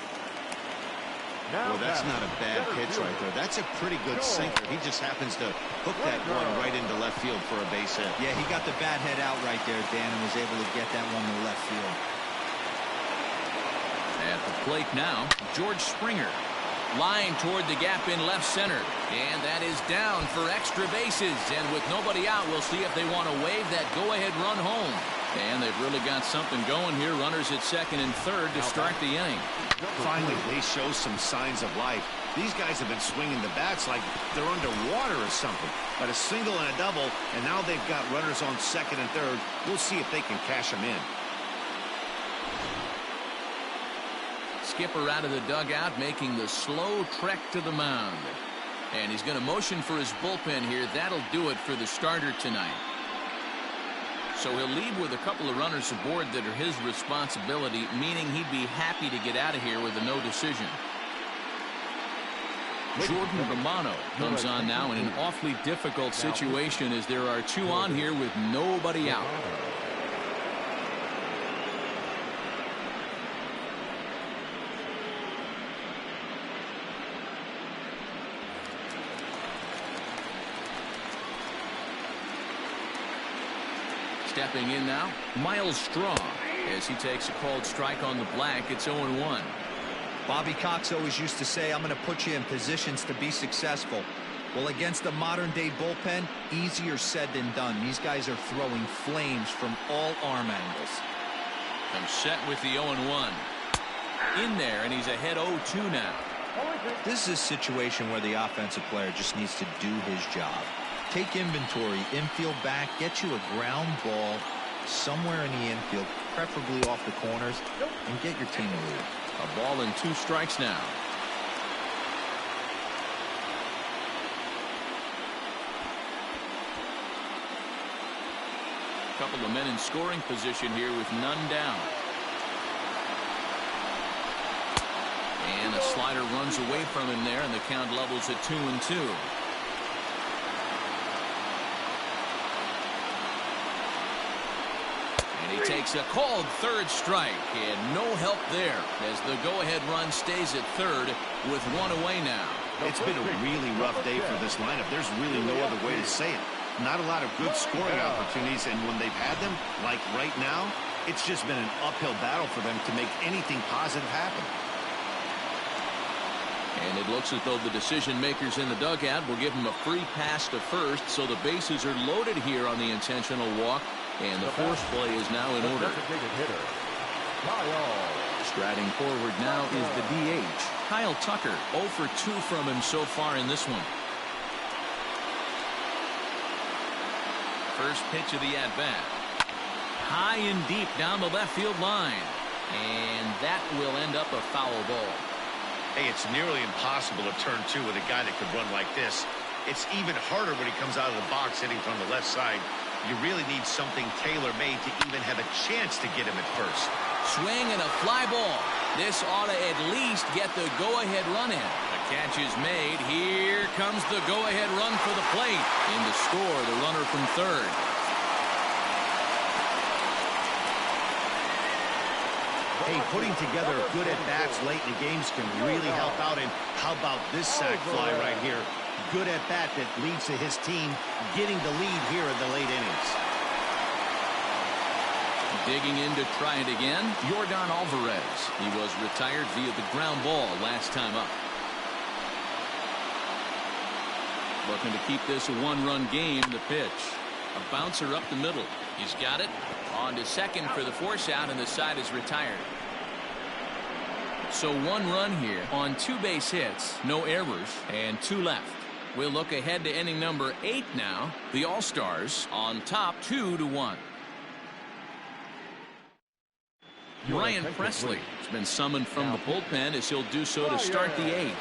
Well, that's not a bad pitch right there. That's a pretty good sinker. He just happens to hook that one right into left field for a base hit. Yeah, he got the bat head out right there, Dan, and was able to get that one to left field. At the plate now, George Springer. Line toward the gap in left center. And that is down for extra bases. And with nobody out, we'll see if they want to wave that go-ahead run home. And they've really got something going here. Runners at second and third to start the inning. Finally, they show some signs of life. These guys have been swinging the bats like they're underwater or something. But a single and a double, and now they've got runners on second and third. We'll see if they can cash them in. Skipper out of the dugout, making the slow trek to the mound. And he's going to motion for his bullpen here. That'll do it for the starter tonight. So he'll leave with a couple of runners aboard that are his responsibility, meaning he'd be happy to get out of here with a no decision. Jordan Romano comes on now in an awfully difficult situation as there are 2 on here with nobody out. Stepping in now, Miles Straw, as he takes a called strike on the black. It's 0-1. Bobby Cox always used to say, I'm going to put you in positions to be successful. Well, against the modern-day bullpen, easier said than done. These guys are throwing flames from all arm angles. I'm set with the 0-1. In there, and he's ahead 0-2 now. This is a situation where the offensive player just needs to do his job. Take inventory, infield back, get you a ground ball somewhere in the infield, preferably off the corners, and get your team a lead. A ball and 2 strikes now. Couple of men in scoring position here with none down. And a slider runs away from him there, and the count levels at 2-2. And he takes a called third strike, and no help there as the go-ahead run stays at third with one away now. It's been a really rough day for this lineup. There's really no other way to say it. Not a lot of good scoring opportunities, and when they've had them, like right now, it's just been an uphill battle for them to make anything positive happen. And it looks as though the decision makers in the dugout will give him a free pass to first, so the bases are loaded here on the intentional walk, and the force play is now in order. Striding forward now is the DH, Kyle Tucker. 0 for 2 from him so far in this one. First pitch of the at-bat. High and deep down the left field line. And that will end up a foul ball. Hey, it's nearly impossible to turn two with a guy that could run like this. It's even harder when he comes out of the box hitting from the left side. You really need something tailor-made to even have a chance to get him at first. Swing and a fly ball. This ought to at least get the go-ahead run in. The catch is made. Here comes the go-ahead run for the plate. In to score the runner from third. Hey, putting together good at-bats late in the games can really help out. And how about this sac fly right here? Good at-bat that leads to his team getting the lead here in the late innings. Digging in to try it again, Yordan Alvarez. He was retired via the ground ball last time up. Looking to keep this a one-run game. The pitch. A bouncer up the middle. He's got it. On to second for the force out, and the side is retired. So one run here on 2 base hits, no errors, and 2 left. We'll look ahead to inning number 8 now. The All-Stars on top 2-1. Ryan Presley has been summoned from the bullpen as he'll do so to start the 8th.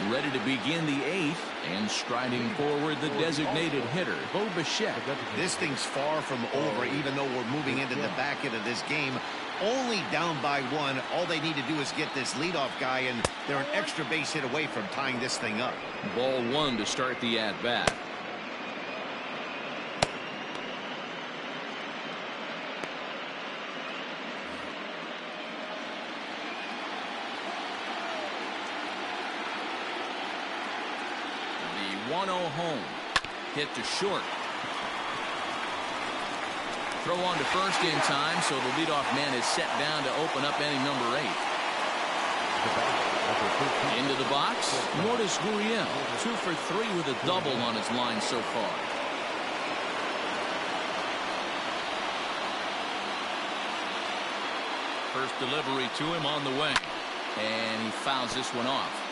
Ready to begin the 8th, and striding forward the designated hitter, Bo Bichette. This thing's far from over, even though we're moving into the back end of this game. Only down by 1. All they need to do is get this leadoff guy, and they're an extra base hit away from tying this thing up. Ball 1 to start the at-bat. The 1-0 home. Hit to short. Throw on to first in time, so the leadoff man is set down to open up inning number 8. Into the box, Lourdes Gurriel, 2 for 3 with a double on his line so far. First delivery to him on the way, and he fouls this one off.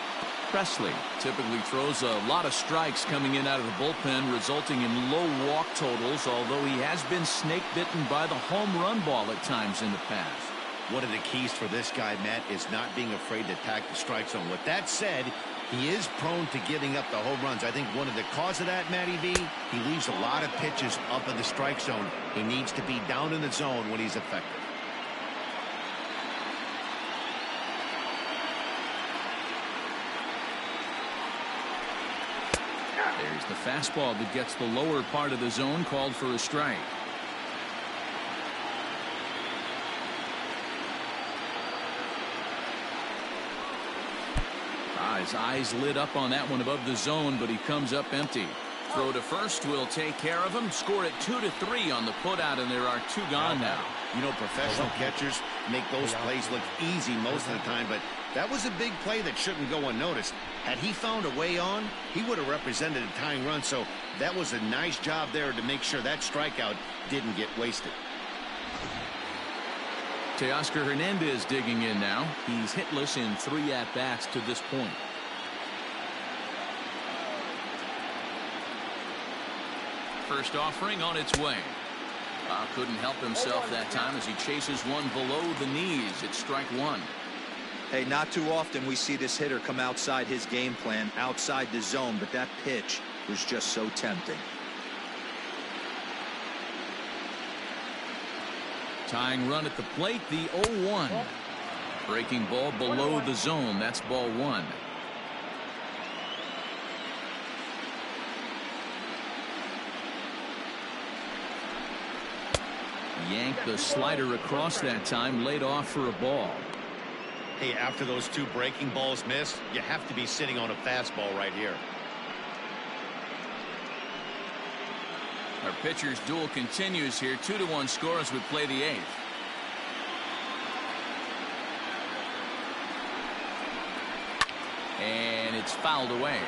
Presley typically throws a lot of strikes coming in out of the bullpen, resulting in low walk totals, although he has been snake bitten by the home run ball at times in the past. One of the keys for this guy, Matt, is not being afraid to attack the strike zone. With that said, he is prone to giving up the home runs. I think one of the cause of that, Matty V, he leaves a lot of pitches up in the strike zone. He needs to be down in the zone when he's effective. There's the fastball that gets the lower part of the zone, called for a strike. His eyes lit up on that one above the zone, but he comes up empty. Throw to first will take care of him. Score it 2-3 on the putout, and there are 2 gone now. You know, professional catchers make those plays look easy most of the time, but that was a big play that shouldn't go unnoticed. Had he found a way on, he would have represented a tying run, so that was a nice job there to make sure that strikeout didn't get wasted. Teoscar Hernandez digging in now. He's hitless in 3 at-bats to this point. First offering on its way. Couldn't help himself that time as he chases one below the knees. It's strike 1. Hey, not too often we see this hitter come outside his game plan, outside the zone, but that pitch was just so tempting. Tying run at the plate, the 0-1. Breaking ball below the zone. That's ball 1. Yanked the slider across that time, laid off for a ball. Hey, after those two breaking balls missed, you have to be sitting on a fastball right here. Our pitcher's duel continues here. 2-1 score as we play the 8th. And it's fouled away.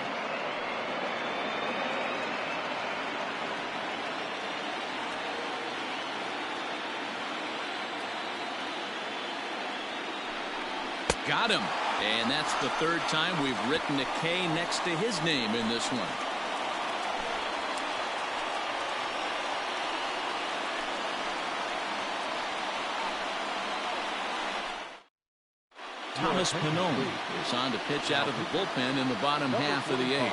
Got him. And that's the third time we've written a K next to his name in this one. Thomas Pannone is on to pitch out of the bullpen in the bottom half of the 8th.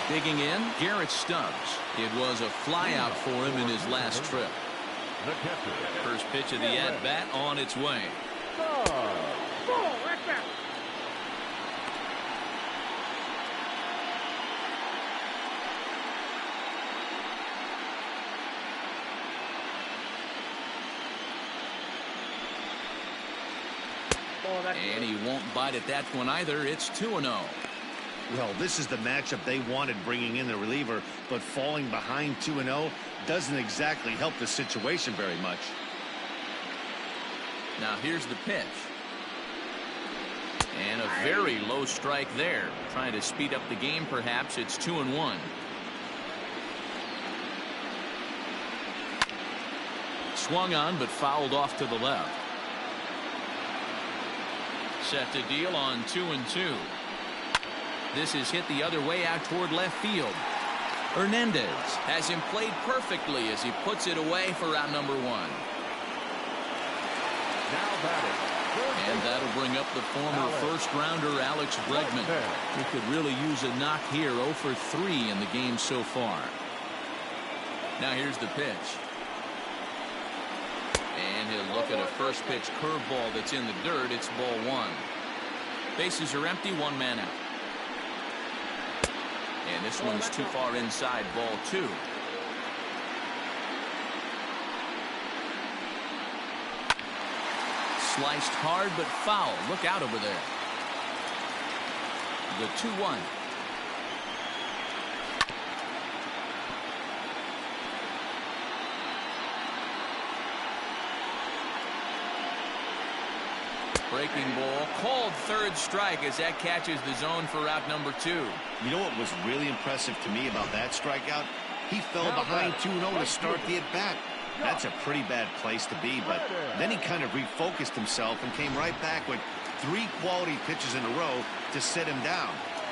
Digging in, Garrett Stubbs. It was a flyout for him in his last trip. First pitch of the at-bat on its way. And he won't bite at that one either. It's 2-0. Well, this is the matchup they wanted, bringing in the reliever, but falling behind 2-0 doesn't exactly help the situation very much. Now here's the pitch. And a very low strike there. Trying to speed up the game, perhaps. It's 2-1. Swung on, but fouled off to the left. Set to deal on 2-2. This is hit the other way out toward left field. Hernandez has him played perfectly as he puts it away for out number 1. Now batting. And that'll bring up the former first-rounder Alex Bregman, who could really use a knock here. 0 for 3 in the game so far. Now here's the pitch. And he'll look at a first pitch curveball that's in the dirt. It's ball 1. Bases are empty, 1 man out. And this one's too far inside, ball 2. Sliced hard but foul. Look out over there. The 2-1. Breaking ball, called third strike as that catches the zone for out number 2. You know what was really impressive to me about that strikeout? He fell behind 2-0 to start the at-bat. That's a pretty bad place to be, but then he kind of refocused himself and came right back with 3 quality pitches in a row to set him down.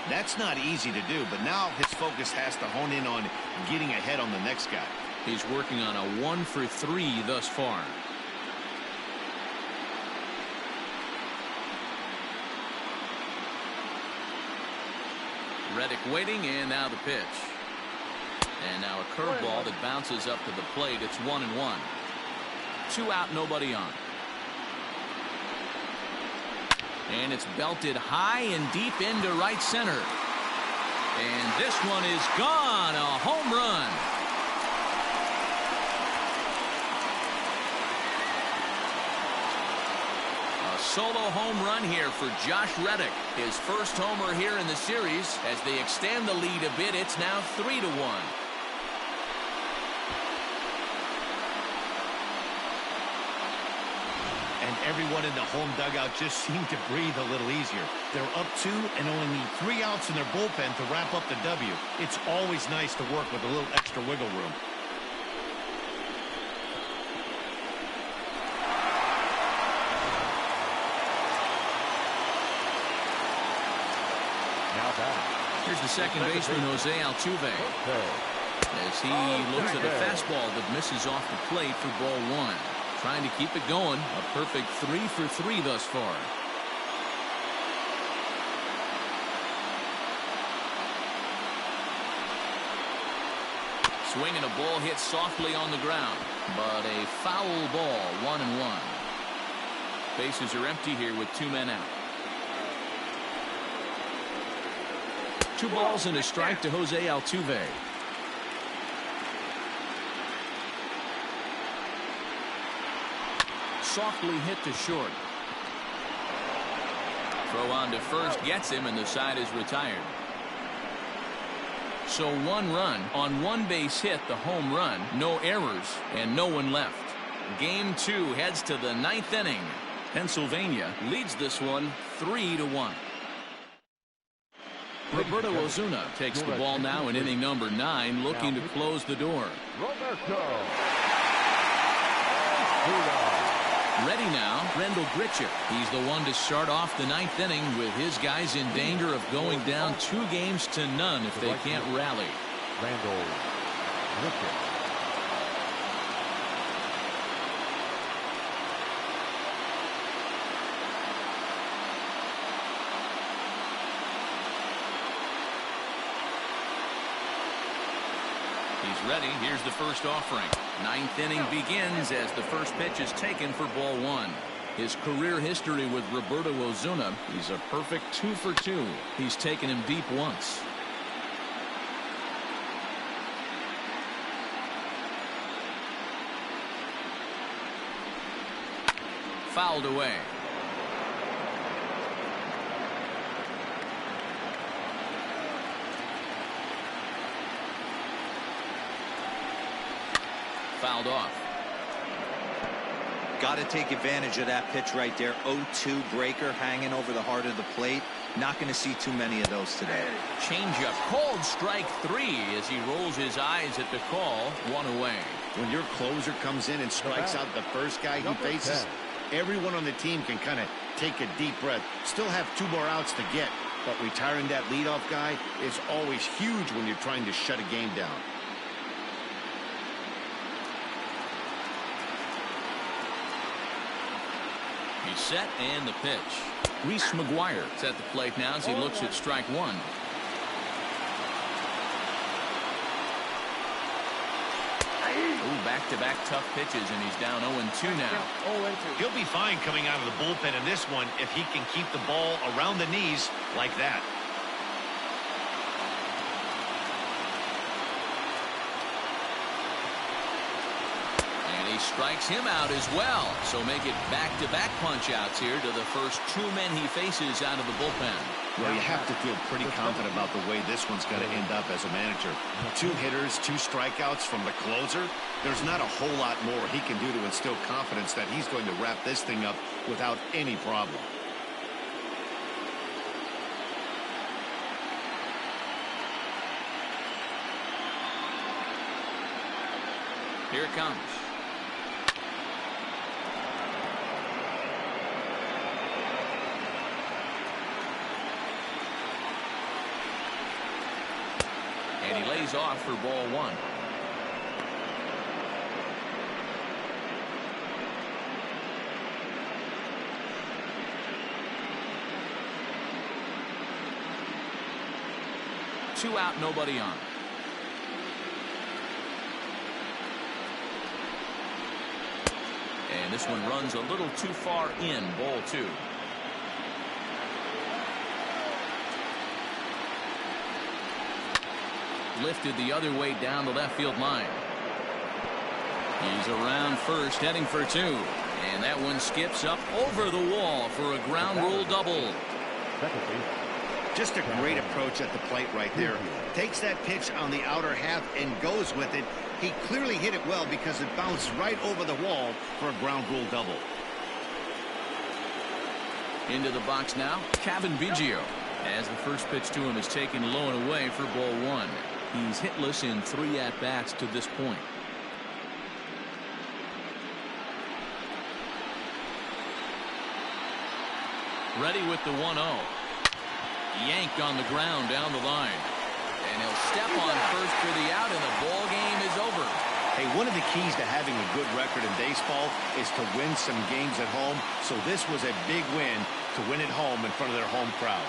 That's not easy to do, but now his focus has to hone in on getting ahead on the next guy. He's working on a 1 for 3 thus far. Reddick waiting, and now the pitch. And now a curveball that bounces up to the plate. It's 1-1. 2 out, nobody on. And it's belted high and deep into right center. And this one is gone. A home run. A solo home run here for Josh Reddick. His first homer here in the series. As they extend the lead a bit, it's now 3-1. And everyone in the home dugout just seemed to breathe a little easier. They're up 2 and only need 3 outs in their bullpen to wrap up the W. It's always nice to work with a little extra wiggle room. Here's the second baseman, Jose Altuve, as he looks at a fastball that misses off the plate for ball 1. Trying to keep it going. A perfect 3 for 3 thus far. Swinging a ball hit softly on the ground, but a foul ball. 1-1. Bases are empty here with 2 men out. 2 balls and a strike to Jose Altuve. Softly hit to short. Throw on to first gets him, and the side is retired. So 1 run on 1 base hit, the home run, no errors, and no one left. Game 2 heads to the 9th inning. Pennsylvania leads this one 3-1. Roberto Osuna takes the ball now in inning number 9, looking to close the door. Ready now, Rendell Gritchick. He's the one to start off the 9th inning with his guys in danger of going down 2-0 if they can't rally. Rendell Gritchick. He's ready. Here's the first offering. 9th inning begins as the first pitch is taken for ball 1. His career history with Roberto Osuna, he's a perfect 2 for 2. He's taken him deep once. Fouled away. Fouled off. Got to take advantage of that pitch right there. 0-2 breaker hanging over the heart of the plate. Not going to see too many of those today. Changeup, called strike 3 as he rolls his eyes at the call. 1 away. When your closer comes in and strikes out the first guy he faces, everyone on the team can kind of take a deep breath. Still have 2 more outs to get, but retiring that leadoff guy is always huge when you're trying to shut a game down. He's set, and the pitch. Reese McGuire is at the plate now as he looks at strike 1. Back-to-back tough pitches, and he's down 0-2 now. He'll be fine coming out of the bullpen in this one if he can keep the ball around the knees like that. He strikes him out as well, so make it back-to-back punch-outs here to the first 2 men he faces out of the bullpen. Well, you have to feel pretty confident about the way this one's going to end up as a manager. 2 hitters, 2 strikeouts from the closer. There's not a whole lot more he can do to instill confidence that he's going to wrap this thing up without any problem. Here it comes. And he lays off for ball 1. Two out, nobody on. And this one runs a little too far in, ball 2. Lifted the other way down the left field line. He's around first, heading for 2. And that one skips up over the wall for a ground rule double. Just a great approach at the plate right there. Takes that pitch on the outer half and goes with it. He clearly hit it well because it bounced right over the wall for a ground rule double. Into the box now, Kevin Biggio, as the first pitch to him is taken low and away for ball 1. He's hitless in 3 at-bats to this point. Ready with the 1-0. Yanked on the ground down the line. And he'll step on first for the out, and the ball game is over. Hey, one of the keys to having a good record in baseball is to win some games at home. So this was a big win to win at home in front of their home crowd.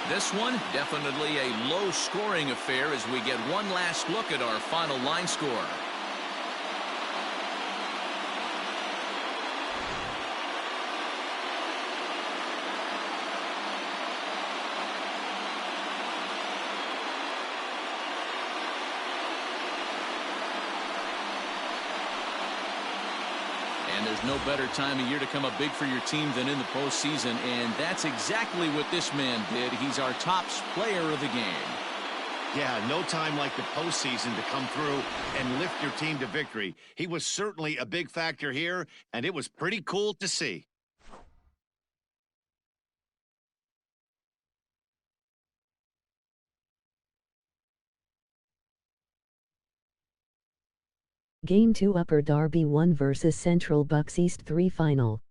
This one, definitely a low-scoring affair as we get one last look at our final line score. And there's no better time of year to come up big for your team than in the postseason, and that's exactly what this man did. He's our top player of the game. Yeah, no time like the postseason to come through and lift your team to victory. He was certainly a big factor here, and it was pretty cool to see. Game 2 Upper Darby 1 vs Central Bucks East 3 Final.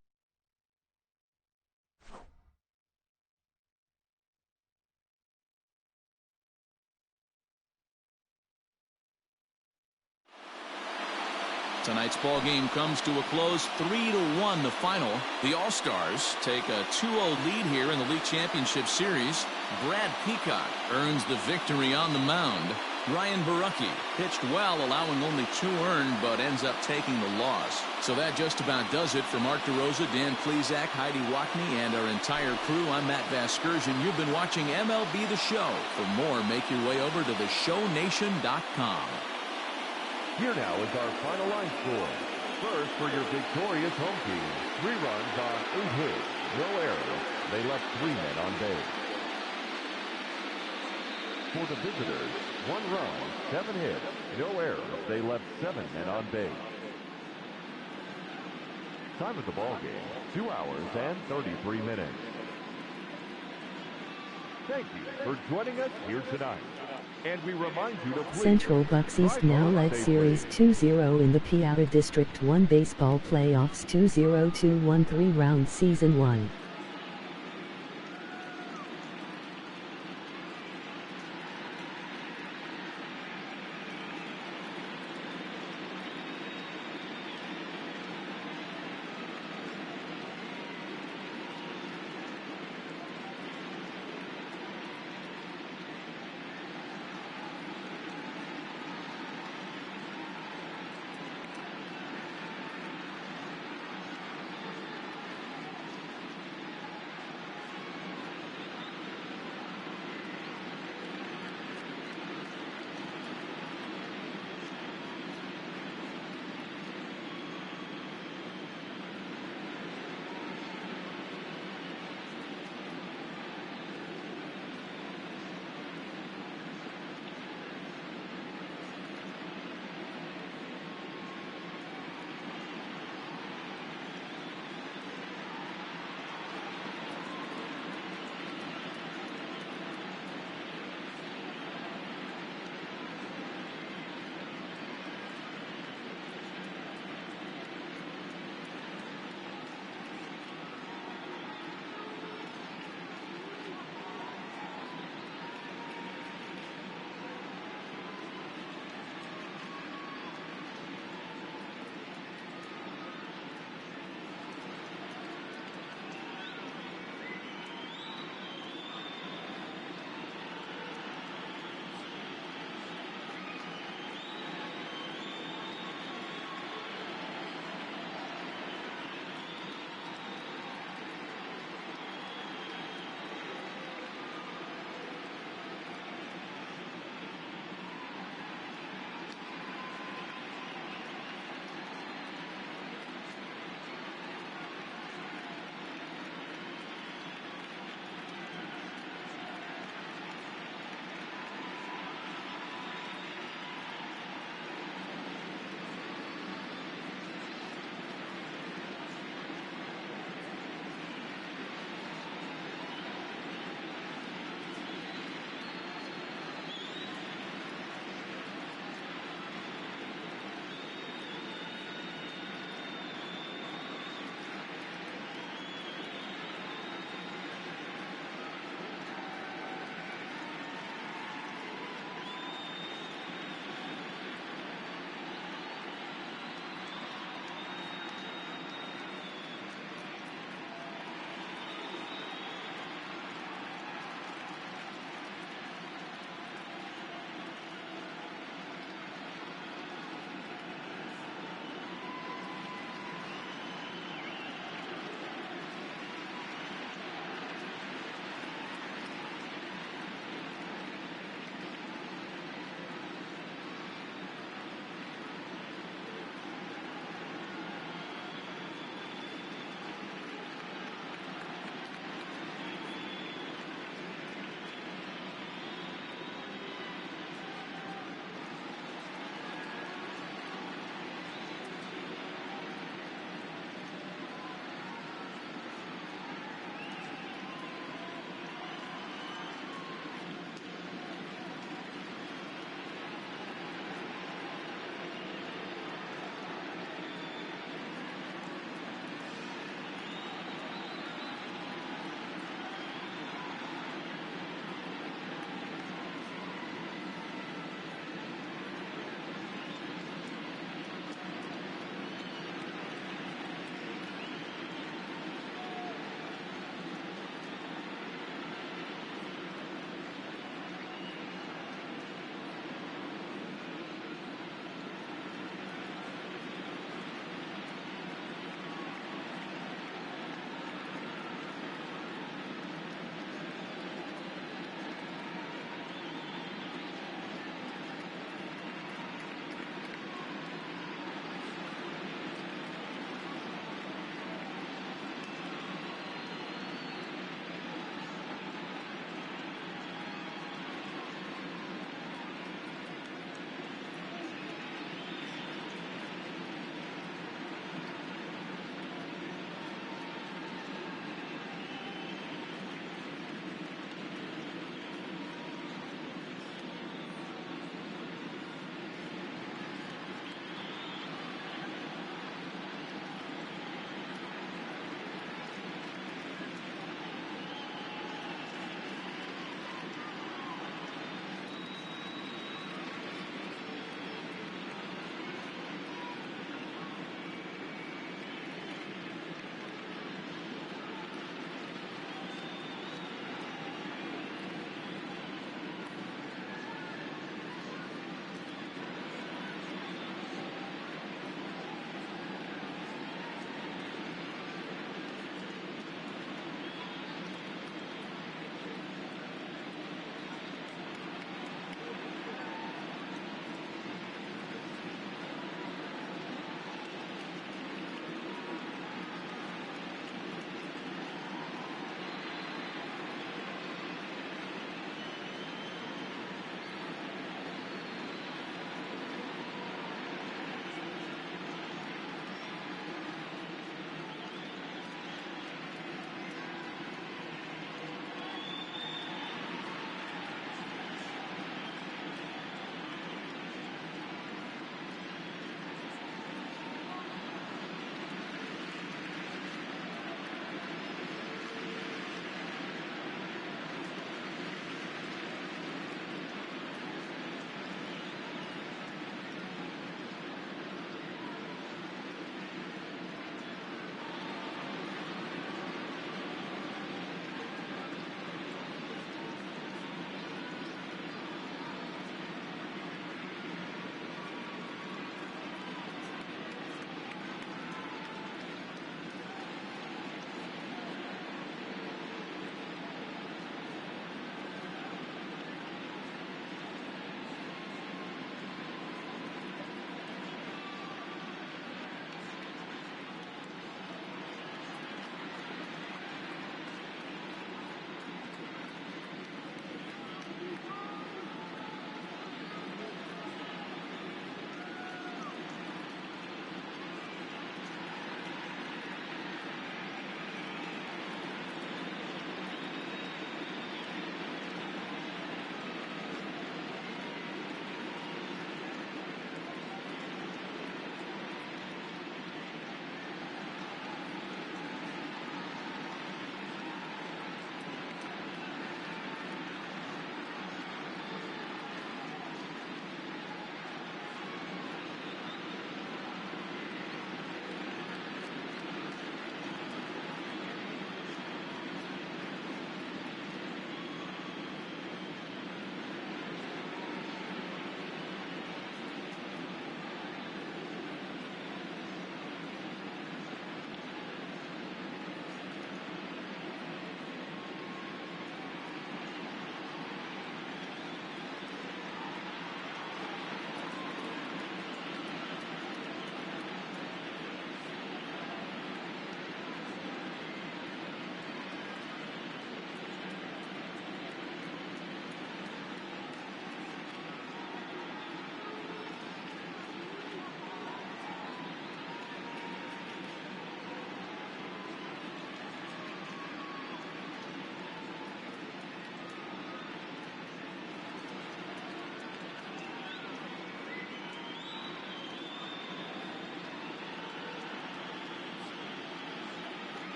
Tonight's ball game comes to a close, 3-1 the final. The All-Stars take a 2-0 lead here in the league championship series. Brad Peacock earns the victory on the mound. Ryan Barucki pitched well, allowing only 2 earned, but ends up taking the loss. So that just about does it for Mark DeRosa, Dan Klezak, Heidi Wackney, and our entire crew. I'm Matt Vasgersian. You've been watching MLB The Show. For more, make your way over to theshownation.com. Here now is our final line score. First, for your victorious home team, 3 runs on 8 hits, no errors. They left 3 men on base. For the visitors, 1 run, 7 hits, no errors. They left 7 men on base. Time of the ball game, 2 hours and 33 minutes. Thank you for joining us here tonight. And we remind you to please Central Bucks East now led Series 2-0 in the Piaa District 1 Baseball Playoffs 2-0-2-1 3-round Season 1.